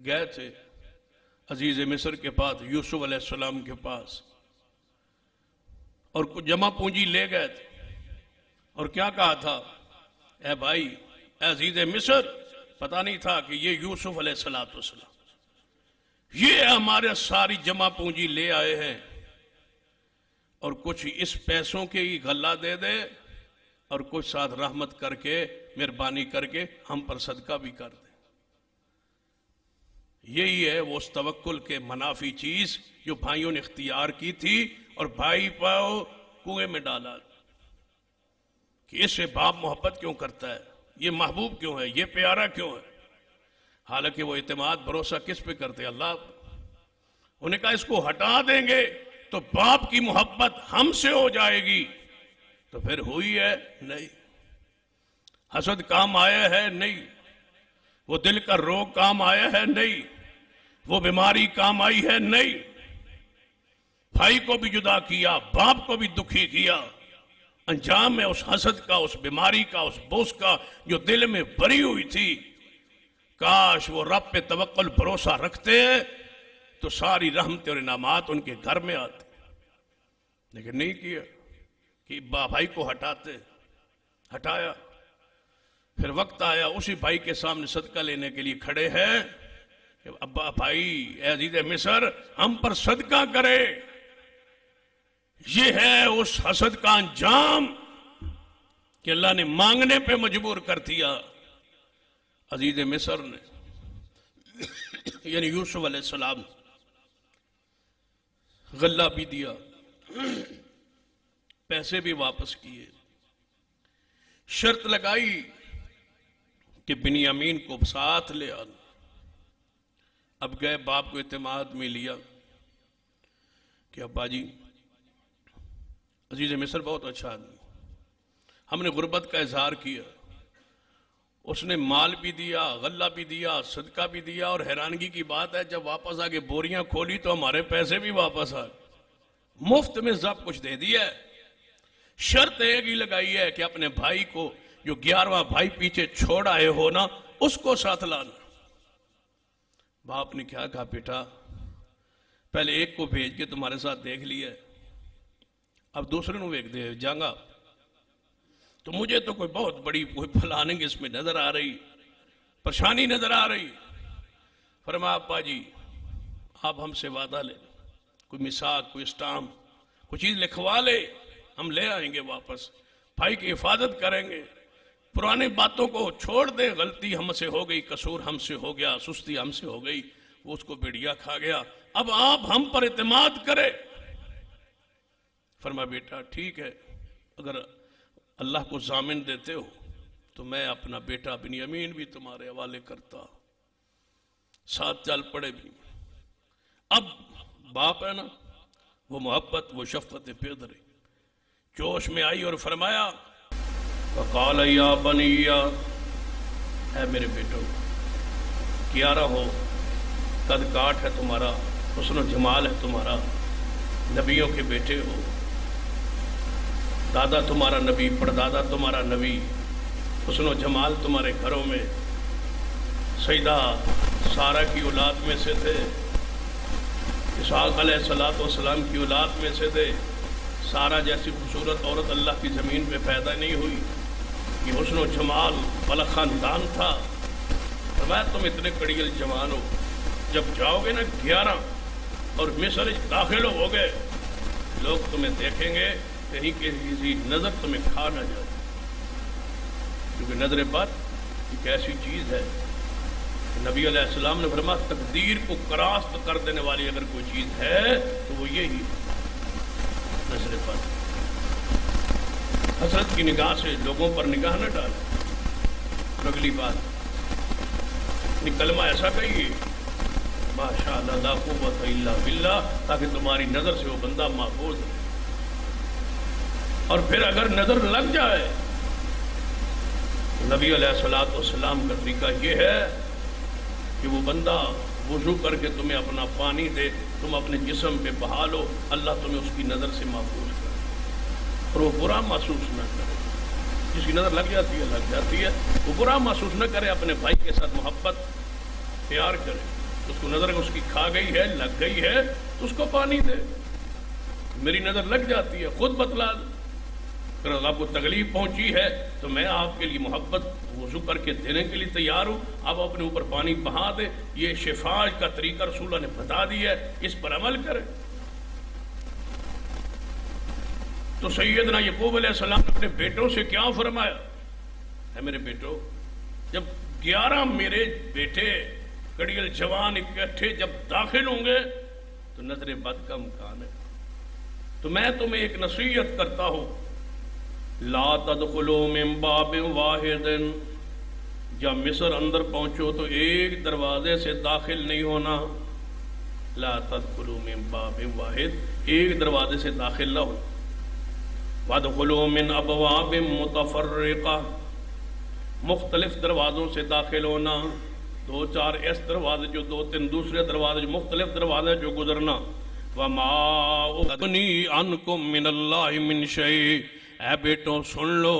گئے تھے عزیز مصر کے پاس، یوسف علیہ السلام کے پاس، اور کچھ جمع پونجی لے گئے تھے. اور کیا کہا تھا؟ اے بھائی، اے عزیز مصر، پتہ نہیں تھا کہ یہ یوسف علیہ السلام یہ ہمارے ساری جمع پونجی لے آئے ہیں، اور کچھ اس پیسوں کے ہی غلہ دے دے اور کچھ ساتھ رحمت کر کے مہربانی کر کے ہم پر صدقہ بھی کر دے. یہی ہے وہ اس توکل کے منافی چیز جو بھائیوں نے اختیار کی تھی، اور بھائی پاؤ کنویں میں ڈالا کہ اس سے باپ محبت کیوں کرتا ہے، یہ محبوب کیوں ہے، یہ پیارا کیوں ہے، حالانکہ وہ اعتماد بھروسہ کس پہ کرتے؟ اللہ. انہوں نے کہا اس کو ہٹا دیں گے تو باپ کی محبت ہم سے ہو جائے گی. تو پھر ہوئی ہے نہیں. حسد کام آیا ہے نہیں. وہ دل کا روگ کام آیا ہے نہیں. وہ بیماری کام آئی ہے نہیں. بھائی کو بھی جدا کیا، باپ کو بھی دکھی کیا. انجام ہے اس حسد کا، اس بیماری کا، اس بوس کا جو دل میں بھری ہوئی تھی. کاش وہ رب پہ توکل بھروسہ رکھتے تو ساری رحمت اور انعامات ان کے گھر میں آتے، لیکن نہیں کیا کہ بھائی کو ہٹایا. پھر وقت آیا اسی بھائی کے سامنے صدقہ لینے کے لیے کھڑے ہیں کہ ابا بھائی، اے عزیز مصر، ہم پر صدقہ کرے. یہ ہے اس حسد کا انجام کہ اللہ نے مانگنے پہ مجبور کر دیا. عزیز مصر نے یعنی یوسف علیہ السلام غلہ بھی دیا، پیسے بھی واپس کیے، شرط لگائی کہ بنیامین کو ساتھ لے آنا. اب گئے، باپ کو اعتماد میں لیا کہ ابا جی، عزیز مصر بہت اچھا آدمی، ہم نے غربت کا اظہار کیا، اس نے مال بھی دیا، غلہ بھی دیا، صدقہ بھی دیا، اور حیرانگی کی بات ہے جب واپس آگے بوریاں کھولی تو ہمارے پیسے بھی واپس آئے، مفت میں سب کچھ دے دیا ہے. شرط ایک ہی لگائی ہے کہ اپنے بھائی کو، جو 11واں بھائی پیچھے چھوڑ آئے ہو نا، اس کو ساتھ لانا. باپ نے کیا کہا؟ بیٹا، پہلے ایک کو بھیج کے تمہارے ساتھ دیکھ لیا، اب دوسرے نو ایک دے جاؤں تو مجھے تو کوئی بہت بڑی پلاننگ اس میں نظر آ رہی، پریشانی نظر آ رہی. فرمایا ابا جی، آپ ہم سے وعدہ لیں، کوئی مساق، کوئی اسٹامپ، کوئی چیز لکھوا لے، ہم لے آئیں گے واپس، بھائی کی حفاظت کریں گے. پرانی باتوں کو چھوڑ دیں، غلطی ہم سے ہو گئی، قصور ہم سے ہو گیا، سستی ہم سے ہو گئی، وہ اس کو بیڑیا کھا گیا، اب آپ ہم پر اعتماد کرے. فرمایا بیٹا ٹھیک ہے، اگر اللہ کو ضامن دیتے ہو تو میں اپنا بیٹا بنیامین بھی تمہارے حوالے کرتا، ساتھ چل پڑے بھی. اب باپ ہے نا، وہ محبت، وہ شفقت پیدر جوش میں آئی اور فرمایا وقال یا بنی، اے میرے بیٹو، کیا رہو، قد کاٹ ہے تمہارا، حسن و جمال ہے تمہارا، نبیوں کے بیٹے ہو، دادا تمہارا نبی، پردادا تمہارا نبی، حسن و جمال تمہارے گھروں میں. سیدہ سارہ کی اولاد میں سے تھے، اسحاق علیہ السلام کی اولاد میں سے تھے. سارہ جیسی خوبصورت عورت اللہ کی زمین پہ پیدا نہیں ہوئی. یہ حسن و جمال والا خاندان تھا. فرمایا تم اتنے کڑیل جوان ہو، جب جاؤ گے نا 11 اور مصر داخل ہو گئے، لوگ تمہیں دیکھیں گے کہیں کسی نظر تمہیں کھا نہ جائے، کیونکہ نظر بد ایک ایسی چیز ہے، نبی علیہ السلام نے فرمایا تقدیر کو کراست کر دینے والی اگر کوئی چیز ہے تو وہ یہی نظر بد۔ حسرت کی نگاہ سے لوگوں پر نگاہ نہ ڈال۔ اگلی بات، کلمہ ایسا کہیے ماشاءاللہ لا قوت الا باللہ، تاکہ تمہاری نظر سے وہ بندہ محفوظ ہے۔ اور پھر اگر نظر لگ جائے، نبی علیہ السلام کا طریقہ یہ ہے کہ وہ بندہ وضو کر کے تمہیں اپنا پانی دے، تم اپنے جسم پہ بہا لو، اللہ تمہیں اس کی نظر سے محفوظ کرے اور وہ برا محسوس نہ کرے۔ جس کی نظر لگ جاتی ہے وہ برا محسوس نہ کرے، اپنے بھائی کے ساتھ محبت پیار کرے، اس کو نظر اس کی کھا گئی ہے، لگ گئی ہے تو اس کو پانی دے۔ میری نظر لگ جاتی ہے خود بتلا دے، اگر آپ کو تکلیف پہنچی ہے تو میں آپ کے لیے محبت وضو کر کے دینے کے لیے تیار ہوں، آپ اپنے اوپر پانی بہا دے۔ یہ شفا کا طریقہ رسول اللہ نے بتا دیا ہے، اس پر عمل کرے۔ تو سیدنا یعقوب علیہ السلام نے اپنے بیٹوں سے کیا فرمایا؟ اے میرے بیٹو، جب 11 میرے بیٹے کڑیل جوان اکٹھے جب داخل ہوں گے تو نظر بد کا امکان ہے، تو میں تمہیں ایک نصیحت کرتا ہوں، لا تدخلوا من باب واحد، جب مصر اندر پہنچو تو ایک دروازے سے داخل نہیں ہونا، لا تدخلوا من باب واحد، ایک دروازے سے داخل نہ ہو، وادخلوا من ابواب متفرقہ، مختلف دروازوں سے داخل ہونا، 2-4 اس دروازے جو 2-3 دوسرے دروازے جو مختلف دروازے جو گزرنا۔ وما اغنی عنکم من اللہ من شیء، اے بیٹوں سن لو،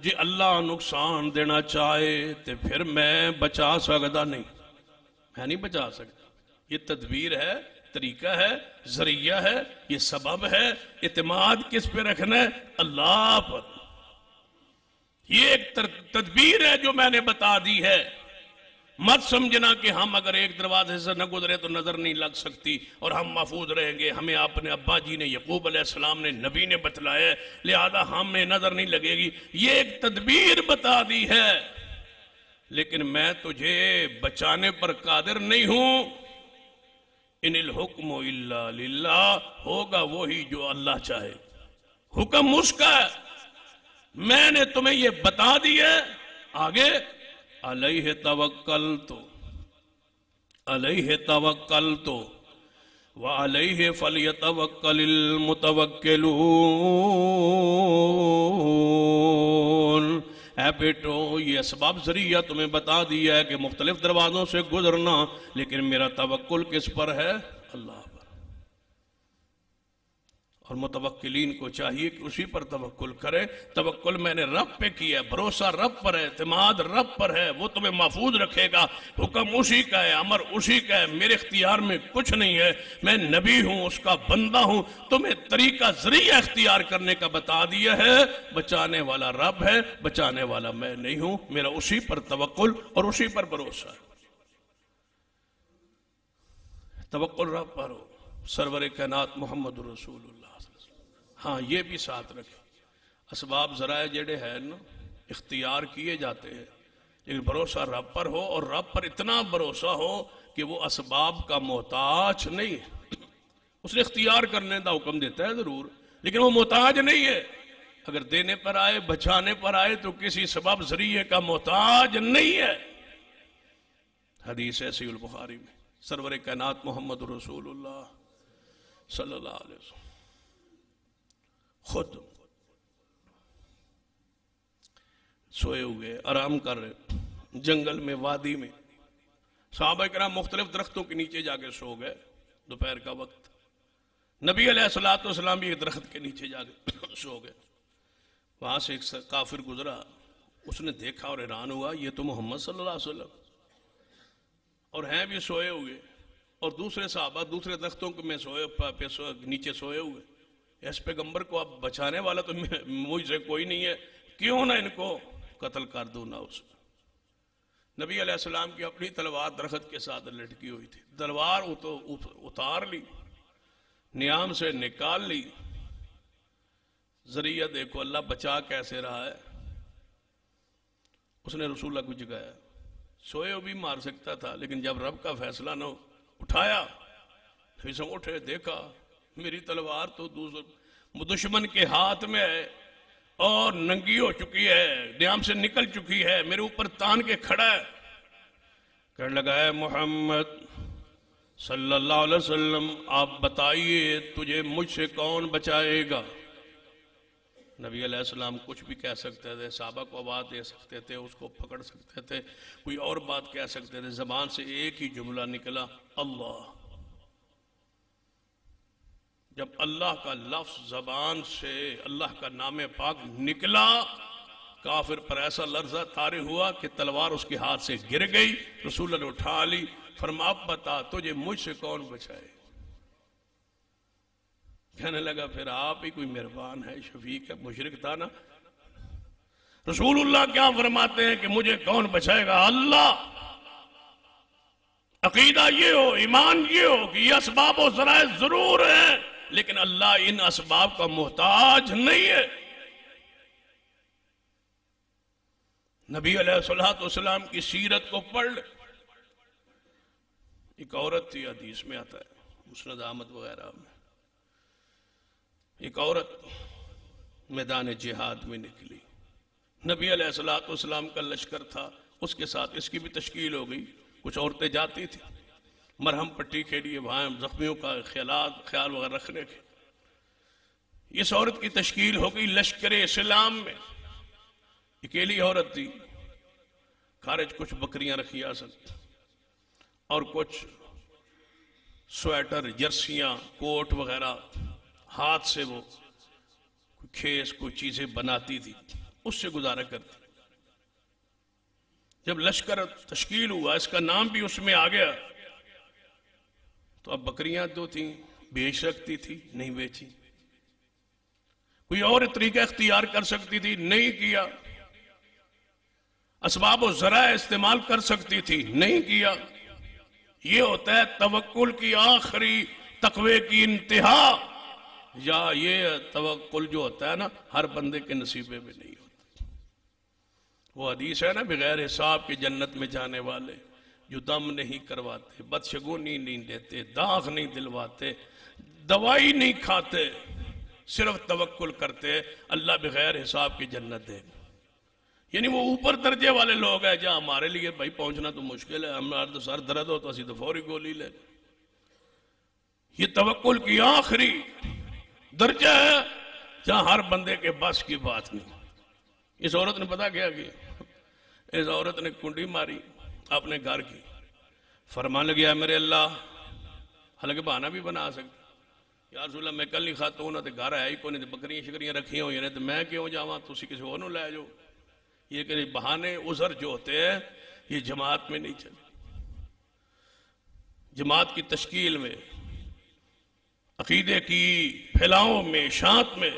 جی اللہ نقصان دینا چاہے تو پھر میں بچا سکتا نہیں، میں نہیں بچا سکتا۔ یہ تدبیر ہے، طریقہ ہے، ذریعہ ہے، یہ سبب ہے۔ اعتماد کس پہ رکھنا ہے؟ اللہ پر۔ یہ ایک تدبیر ہے جو میں نے بتا دی ہے۔ مت سمجھنا کہ ہم اگر ایک دروازے سے نہ گزرے تو نظر نہیں لگ سکتی اور ہم محفوظ رہیں گے، ہمیں اپنے ابا جی نے، یعقوب علیہ السلام نے، نبی نے بتلایا ہے، لہذا ہمیں نظر نہیں لگے گی۔ یہ ایک تدبیر بتا دی ہے، لیکن میں تجھے بچانے پر قادر نہیں ہوں۔ ان الحکم الا للہ، ہوگا وہی جو اللہ چاہے، حکم اس کا ہے۔ میں نے تمہیں یہ بتا دی ہے، آگے علیہ توکلت وعلیہ فلیتوکل المتوکلون۔ اے بیٹو، یہ اسباب ذریعہ تمہیں بتا دیا ہے کہ مختلف دروازوں سے گزرنا، لیکن میرا توکل کس پر ہے؟ اللہ پر۔ اور متوکلین کو چاہیے کہ اسی پر توکل کرے۔ توکل میں نے رب پہ کیا ہے، بھروسہ رب پر ہے، اعتماد رب پر ہے، وہ تمہیں محفوظ رکھے گا۔ حکم اسی کا ہے، امر اسی کا ہے، میرے اختیار میں کچھ نہیں ہے۔ میں نبی ہوں، اس کا بندہ ہوں، تمہیں طریقہ ذریعہ اختیار کرنے کا بتا دیا ہے۔ بچانے والا رب ہے، بچانے والا میں نہیں ہوں، میرا اسی پر توکل اور اسی پر بھروسہ ہے۔ توکل رب پر ہو، سرور کائنات محمد رسول اللہ۔ ہاں یہ بھی ساتھ رکھیں، اسباب ذرائع جڑے ہیں نا اختیار کیے جاتے ہیں، لیکن بھروسہ رب پر ہو، اور رب پر اتنا بھروسہ ہو کہ وہ اسباب کا محتاج نہیں ہے۔ اس نے اختیار کرنے کا حکم دیتا ہے ضرور، لیکن وہ محتاج نہیں ہے۔ اگر دینے پر آئے، بچانے پر آئے تو کسی سبب ذریعے کا محتاج نہیں ہے۔ حدیث ہے صحیح البخاری میں، سرور کائنات محمد رسول اللہ صلی اللہ علیہ وسلم خود سوئے ہوئے، آرام کر رہے جنگل میں، وادی میں۔ صحابہ کرام مختلف درختوں کے نیچے جا کے سو گئے، دوپہر کا وقت۔ نبی علیہ السلام بھی ایک درخت کے نیچے جا کے سو گئے۔ وہاں سے ایک کافر گزرا، اس نے دیکھا اور حیران ہوا، یہ تو محمد صلی اللہ علیہ وسلم، اور ہیں بھی سوئے ہوئے، اور دوسرے صحابہ دوسرے درختوں میں نیچے سوئے ہوئے۔ اس پیغمبر کو اب بچانے والا تو مجھ سے کوئی نہیں ہے، کیوں نہ ان کو قتل کر دوں نہ اس نبی علیہ السلام کی اپنی تلوار درخت کے ساتھ لٹکی ہوئی تھی، تلوار اتار لی، نیام سے نکال لی، ذریعہ دیکھو اللہ بچا کیسے رہا ہے۔ اس نے رسول اللہ کو جگایا، سوئے ہو بھی مار سکتا تھا، لیکن جب رب کا فیصلہ نہ ہو، اٹھایا، اٹھے، دیکھا میری تلوار تو دشمن کے ہاتھ میں ہے اور ننگی ہو چکی ہے، نیام سے نکل چکی ہے، میرے اوپر تان کے کھڑا ہے۔ کہنے لگا ہے محمد صلی اللہ علیہ وسلم، آپ بتائیے تجھے مجھ سے کون بچائے گا؟ نبی علیہ السلام کچھ بھی کہہ سکتے تھے، صحابہ کو آواز دے سکتے تھے، اس کو پکڑ سکتے تھے، کوئی اور بات کہہ سکتے تھے، زبان سے ایک ہی جملہ نکلا، اللہ۔ جب اللہ کا لفظ زبان سے، اللہ کا نام پاک نکلا، کافر پر ایسا لرزہ طاری ہوا کہ تلوار اس کے ہاتھ سے گر گئی۔ رسول اللہ نے اٹھا لی، فرمایا اب بتا تجھے مجھ سے کون بچائے؟ کہنے لگا پھر آپ ہی کوئی مہربان ہے، شفیق ہے، مشرک تھا نا۔ رسول اللہ کیا فرماتے ہیں کہ مجھے کون بچائے گا؟ اللہ۔ عقیدہ یہ ہو، ایمان یہ ہو کہ یہ اسباب و ذرائع ضرور ہیں، لیکن اللہ ان اسباب کا محتاج نہیں ہے۔ نبی علیہ السلام کی سیرت کو پڑھ لے۔ ایک عورت تھی، حدیث میں آتا ہے، مسند احمد وغیرہ میں، ایک عورت میدان جہاد میں نکلی، نبی علیہ السلام کا لشکر تھا، اس کے ساتھ اس کی بھی تشکیل ہو گئی، کچھ عورتیں جاتی تھی مرہم پٹی کے لیے، وہاں زخمیوں کا خیال وغیرہ رکھنے کے۔ اس عورت کی تشکیل ہو گئی لشکر اسلام میں، اکیلی عورت تھی، خارج کچھ بکریاں رکھی آ سکتی اور کچھ سویٹر، جرسیاں، کوٹ وغیرہ، ہاتھ سے وہ کوئی کھیس، کوئی چیزیں بناتی تھی، اس سے گزارا کرتی۔ جب لشکر تشکیل ہوا، اس کا نام بھی اس میں آ گیا، تو اب بکریاں تو تھیں، بیچ سکتی تھی، نہیں بیچی۔ کوئی اور طریقہ اختیار کر سکتی تھی، نہیں کیا۔ اسباب و ذرائع استعمال کر سکتی تھی، نہیں کیا۔ یہ ہوتا ہے توکل کی آخری، تقوی کی انتہا، یا یہ توکل جو ہوتا ہے نا ہر بندے کے نصیبے میں نہیں ہوتا۔ وہ حدیث ہے نا، بغیر حساب کے جنت میں جانے والے، جو دم نہیں کرواتے، بدشگونی نہیں دیتے، داغ نہیں دلواتے، دوائی نہیں کھاتے، صرف توکل کرتے، اللہ بغیر حساب کی جنت دے۔ یعنی وہ اوپر درجے والے لوگ ہیں، جہاں ہمارے لیے بھائی پہنچنا تو مشکل ہے، ہمارا تو سر درد ہو تو اسی تو فوری گولی لے۔ یہ توکل کی آخری درجہ ہے، جہاں ہر بندے کے بس کی بات نہیں۔ اس عورت نے پتا کیا اس عورت نے کنڈی ماری اپنے گھر کی، فرمان لگیا میرے اللہ، حالانکہ بہانہ بھی بنا سکتا، یا رسول اللہ میں کل ہی خاتون تے گھر ہے ہی کوئی نہیں، بکریاں شکریاں رکھی ہوئی ہیں، تو میں کیوں جاواں، تسی کسی اور نو لے جاؤ۔ یہ کہ بہانے عذر جو ہوتے ہیں یہ جماعت میں نہیں چلے۔ جماعت کی تشکیل میں، عقیدے کی پھیلاؤں میں، شانت میں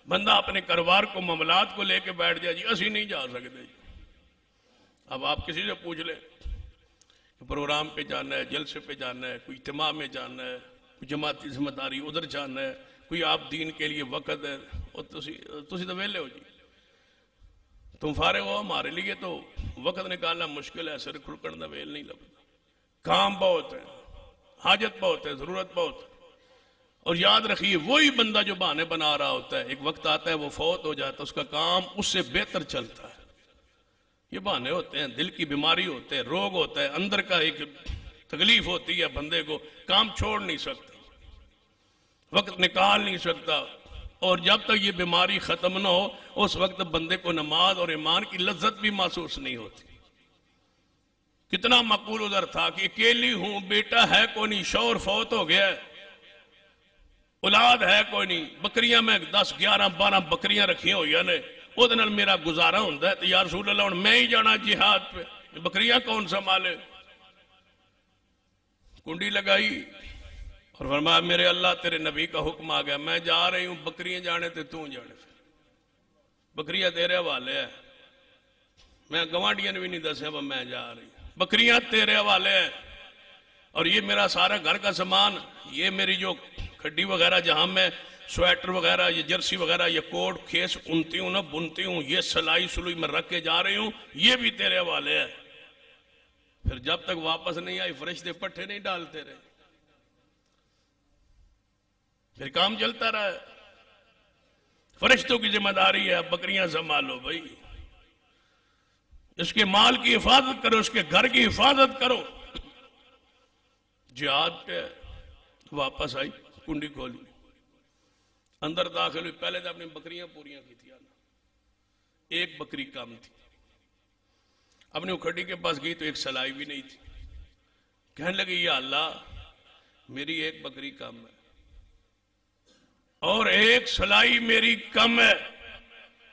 بندہ اپنے کاروبار کو، معاملات کو لے کے بیٹھ جائے، جی اسی نہیں جا سکتے جی۔ اب آپ کسی سے پوچھ لیں کہ پروگرام پہ جانا ہے، جلسے پہ جانا ہے، کوئی اجتماع میں جانا ہے، کوئی جماعتی ذمہ داری ادھر جانا ہے، کوئی آپ دین کے لیے وقت ہے، اور تسی تو ویلے ہو جی، تم فارغ ہو، ہمارے لیے تو وقت نکالنا مشکل ہے، سر کھڑکن دا ویل نہیں لگتا، کام بہت ہے، حاجت بہت ہے، ضرورت بہت ہے۔ اور یاد رکھیے وہی بندہ جو بہانے بنا رہا ہوتا ہے، ایک وقت آتا ہے وہ فوت ہو جاتا ہے، اس کا کام اس سے بہتر چلتا ہے۔ یہ بہانے ہوتے ہیں، دل کی بیماری ہوتے ہیں، روگ ہوتا ہے، اندر کا ایک تکلیف ہوتی ہے، بندے کو کام چھوڑ نہیں سکتا، وقت نکال نہیں سکتا، اور جب تک یہ بیماری ختم نہ ہو اس وقت بندے کو نماز اور ایمان کی لذت بھی محسوس نہیں ہوتی۔ کتنا مقبول ادھر تھا کہ اکیلی ہوں، بیٹا ہے کوئی نہیں، شوہر فوت ہو گیا ہے، اولاد ہے کوئی نہیں، بکریاں میں 10 11 12 بکریاں رکھی ہوئی نے، وہ دن میرا گزارا ہوتا ہے، تو یا رسول اللہ میں ہی جانا جہاد پہ، بکریاں کون سنبھالے؟ کنڈی لگائی اور فرمایا میرے اللہ تیرے نبی کا حکم آ گیا، میں جا رہی ہوں، بکریاں جانے تے تو جانے، بکریاں تیرے حوالے ہے، میں گوانڈیاں نے بھی نہیں دسیا وہ میں جا رہی، بکریاں تیرے حوالے ہیں، اور یہ میرا سارا گھر کا سامان، یہ میری جو کھڈی وغیرہ جہاں میں سویٹر وغیرہ یہ جرسی وغیرہ یہ کوٹ کھیس انتی ہوں نا بنتی ہوں، یہ سلائی سلوئی میں رکھ کے جا رہی ہوں، یہ بھی تیرے حوالے ہے۔ پھر جب تک واپس نہیں آئی فرشتے پٹھے نہیں ڈالتے رہے، پھر کام چلتا رہا ہے۔ فرشتوں کی ذمہ داری ہے اب بکریاں سنبھالو بھائی، اس کے مال کی حفاظت کرو، اس کے گھر کی حفاظت کرو۔ جہاد پہ واپس آئی، کنڈی کھولی، اندر داخل ہوئی، پہلے تو اپنی بکریاں پوریاں کی تھی، ایک بکری کم تھی، اپنی اکھڑی کے پاس گئی تو ایک سلائی بھی نہیں تھی، کہنے لگی یا اللہ میری ایک بکری کم ہے اور ایک سلائی میری کم ہے،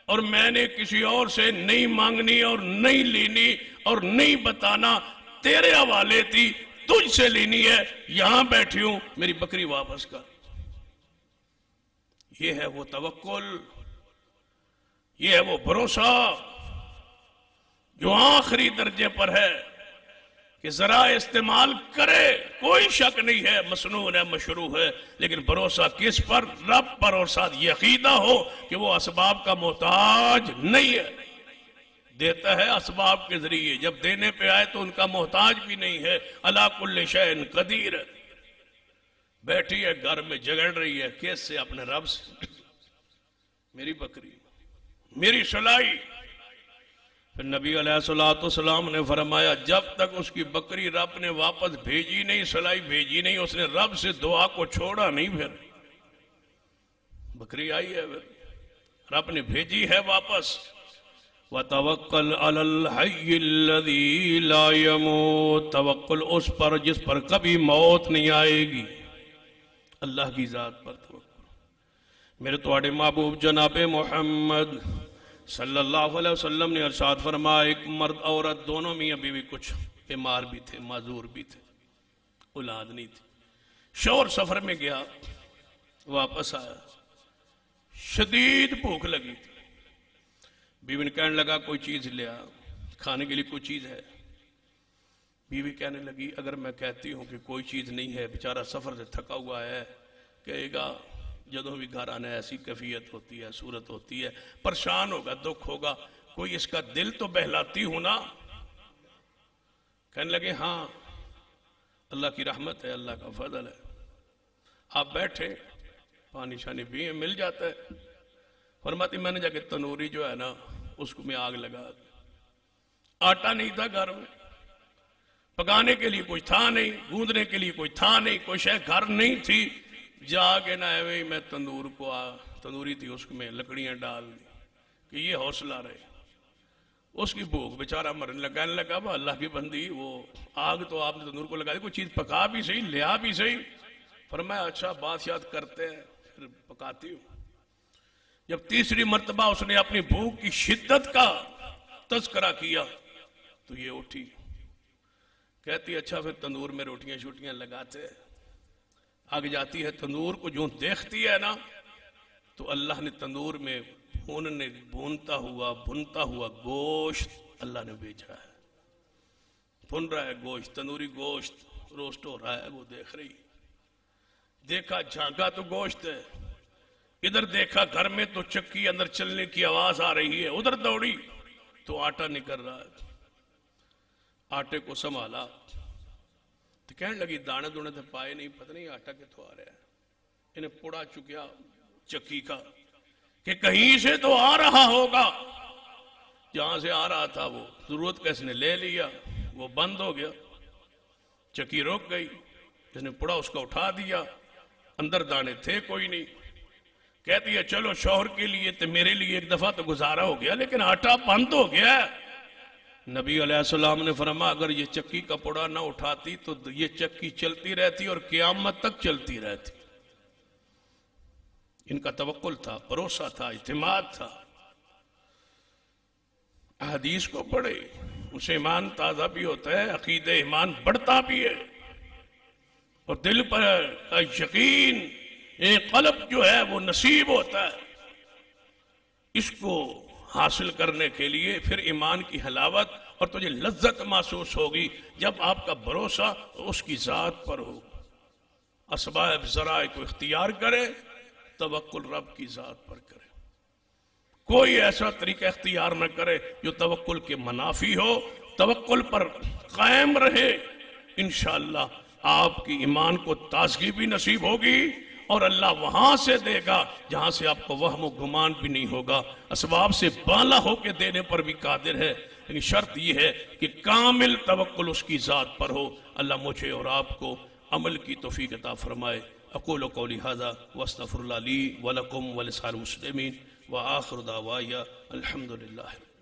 اور میں نے کسی اور سے نہیں مانگنی اور نہیں لینی اور نہیں بتانا، تیرے حوالے تھی، تجھ سے لینی ہے، یہاں بیٹھی ہوں، میری بکری واپس کر۔ یہ ہے وہ توکل، یہ ہے وہ بھروسہ جو آخری درجے پر ہے کہ ذرا استعمال کرے، کوئی شک نہیں ہے مسنون ہے مشروع ہے، لیکن بھروسہ کس پر؟ رب پر، اور ساتھ یہ عقیدہ ہو کہ وہ اسباب کا محتاج نہیں ہے، دیتا ہے اسباب کے ذریعے، جب دینے پہ آئے تو ان کا محتاج بھی نہیں ہے۔ علی کل شیء قدیر، بیٹھی ہے گھر میں جگڑ رہی ہے، کیس سے؟ اپنے رب سے، میری بکری، میری سلائی۔ پھر نبی علیہ السلام نے فرمایا جب تک اس کی بکری رب نے واپس بھیجی نہیں، سلائی بھیجی نہیں، اس نے رب سے دعا کو چھوڑا نہیں، پھر بکری آئی ہے، پھر رب نے بھیجی ہے واپس۔ وَتَوَكَّلْ عَلَى الْحَيِّ الَّذِي لَا يَمُوتُ، توکل اس پر جس پر کبھی موت نہیں آئے گی، اللہ کی ذات پر توکل۔ میرے تواڈے محبوب جناب محمد صلی اللہ علیہ وسلم نے ارشاد فرمایا ایک مرد عورت دونوں میاں بیوی کچھ بیمار بھی تھے، معذور بھی تھے، اولاد نہیں تھی، شوہر سفر میں گیا، واپس آیا، شدید بھوک لگی تھی، بیوی نے کہنے لگا کوئی چیز لیا، کھانے کے لیے کوئی چیز ہے؟ بیوی کہنے لگی اگر میں کہتی ہوں کہ کوئی چیز نہیں ہے، بیچارہ سفر سے تھکا ہوا ہے، کہے گا جدوں بھی گھر آنا ایسی کیفیت ہوتی ہے، صورت ہوتی ہے، پریشان ہوگا، دکھ ہوگا، کوئی اس کا دل تو بہلاتی ہوں نا۔ کہنے لگے ہاں اللہ کی رحمت ہے، اللہ کا فضل ہے، آپ بیٹھے پانی شانی پیئے، مل جاتا ہے۔ فرماتی میں نے جا کے تنوری جو ہے نا اس کو میں آگ لگا، آٹا نہیں تھا گھر میں، پکانے کے لیے کوئی تھا نہیں، گوندنے کے لیے کوئی تھا نہیں، کوئی شے گھر نہیں تھی، جا کے نہ ایویں میں تندور کو تندوری تھی اس میں لکڑیاں ڈال دی کہ یہ حوصلہ رہے، اس کی بھوک بیچارہ مرنے لگا، کہنے لگا وہ اللہ کی بندی، وہ آگ تو آپ نے تندور کو لگا دی، کوئی چیز پکا بھی صحیح، لیا بھی صحیح۔ فرمایا اچھا بات یاد کرتے ہیں، پھر پکاتی ہوں۔ جب تیسری مرتبہ اس نے اپنی بھوک کی شدت کا تذکرہ کیا تو یہ اٹھی، کہتی اچھا پھر تندور میں روٹیاں شوٹیاں لگاتے ہیں، آگ جاتی ہے تندور کو، جو دیکھتی ہے نا تو اللہ نے تندور میں بھونتا ہوا گوشت اللہ نے بھیجا ہے، بھن رہا ہے گوشت، تندوری گوشت روسٹ ہو رہا ہے، وہ دیکھ رہی، دیکھا جھانکا تو گوشت ہے، ادھر دیکھا گھر میں تو چکی اندر چلنے کی آواز آ رہی ہے، ادھر دوڑی تو آٹا نکل رہا ہے، آٹے کو سنبھالا تو کہنے لگی دانے دونے تو پائے نہیں، پتہ نہیں آٹا کتوں آ رہا ہے، انہیں پڑا چکیا چکی کا کہ کہیں سے تو آ رہا ہوگا، جہاں سے آ رہا تھا وہ ضرورت کا اس نے لے لیا، وہ بند ہو گیا، چکی رک گئی، جس نے پڑا اس کا اٹھا دیا، اندر دانے تھے کوئی نہیں، کہتی ہے چلو شوہر کے لیے تو میرے لیے ایک دفعہ تو گزارا ہو گیا، لیکن آٹا بند ہو گیا ہے۔ نبی علیہ السلام نے فرمایا اگر یہ چکی کا پڑا نہ اٹھاتی تو یہ چکی چلتی رہتی اور قیامت تک چلتی رہتی۔ ان کا توکل تھا، بھروسہ تھا، اعتماد تھا۔ حدیث کو پڑھے، اسے ایمان تازہ بھی ہوتا ہے، عقیدہ ایمان بڑھتا بھی ہے، اور دل پر یقین ایک قلب جو ہے وہ نصیب ہوتا ہے۔ اس کو حاصل کرنے کے لیے پھر ایمان کی حلاوت اور تجھے لذت محسوس ہوگی جب آپ کا بھروسہ اس کی ذات پر ہو. اسباب ذرائع کو اختیار کرے، توکل رب کی ذات پر کرے. کوئی ایسا طریقہ اختیار نہ کرے جو توکل کے منافی ہو. توکل پر قائم رہے، انشاءاللہ آپ کی ایمان کو تازگی بھی نصیب ہوگی اور اللہ وہاں سے دے گا جہاں سے آپ کو وہم و گمان بھی نہیں ہوگا. اسباب سے بالا ہو کے دینے پر بھی قادر ہے، لیکن شرط یہ ہے کہ کامل توکل اس کی ذات پر ہو. اللہ مجھے اور آپ کو عمل کی توفیق عطا فرمائے. اقول قولی ھذا واستغفر اللہ لی ولکم ولسائر المسلمین وآخر دعوایا الحمدللہ.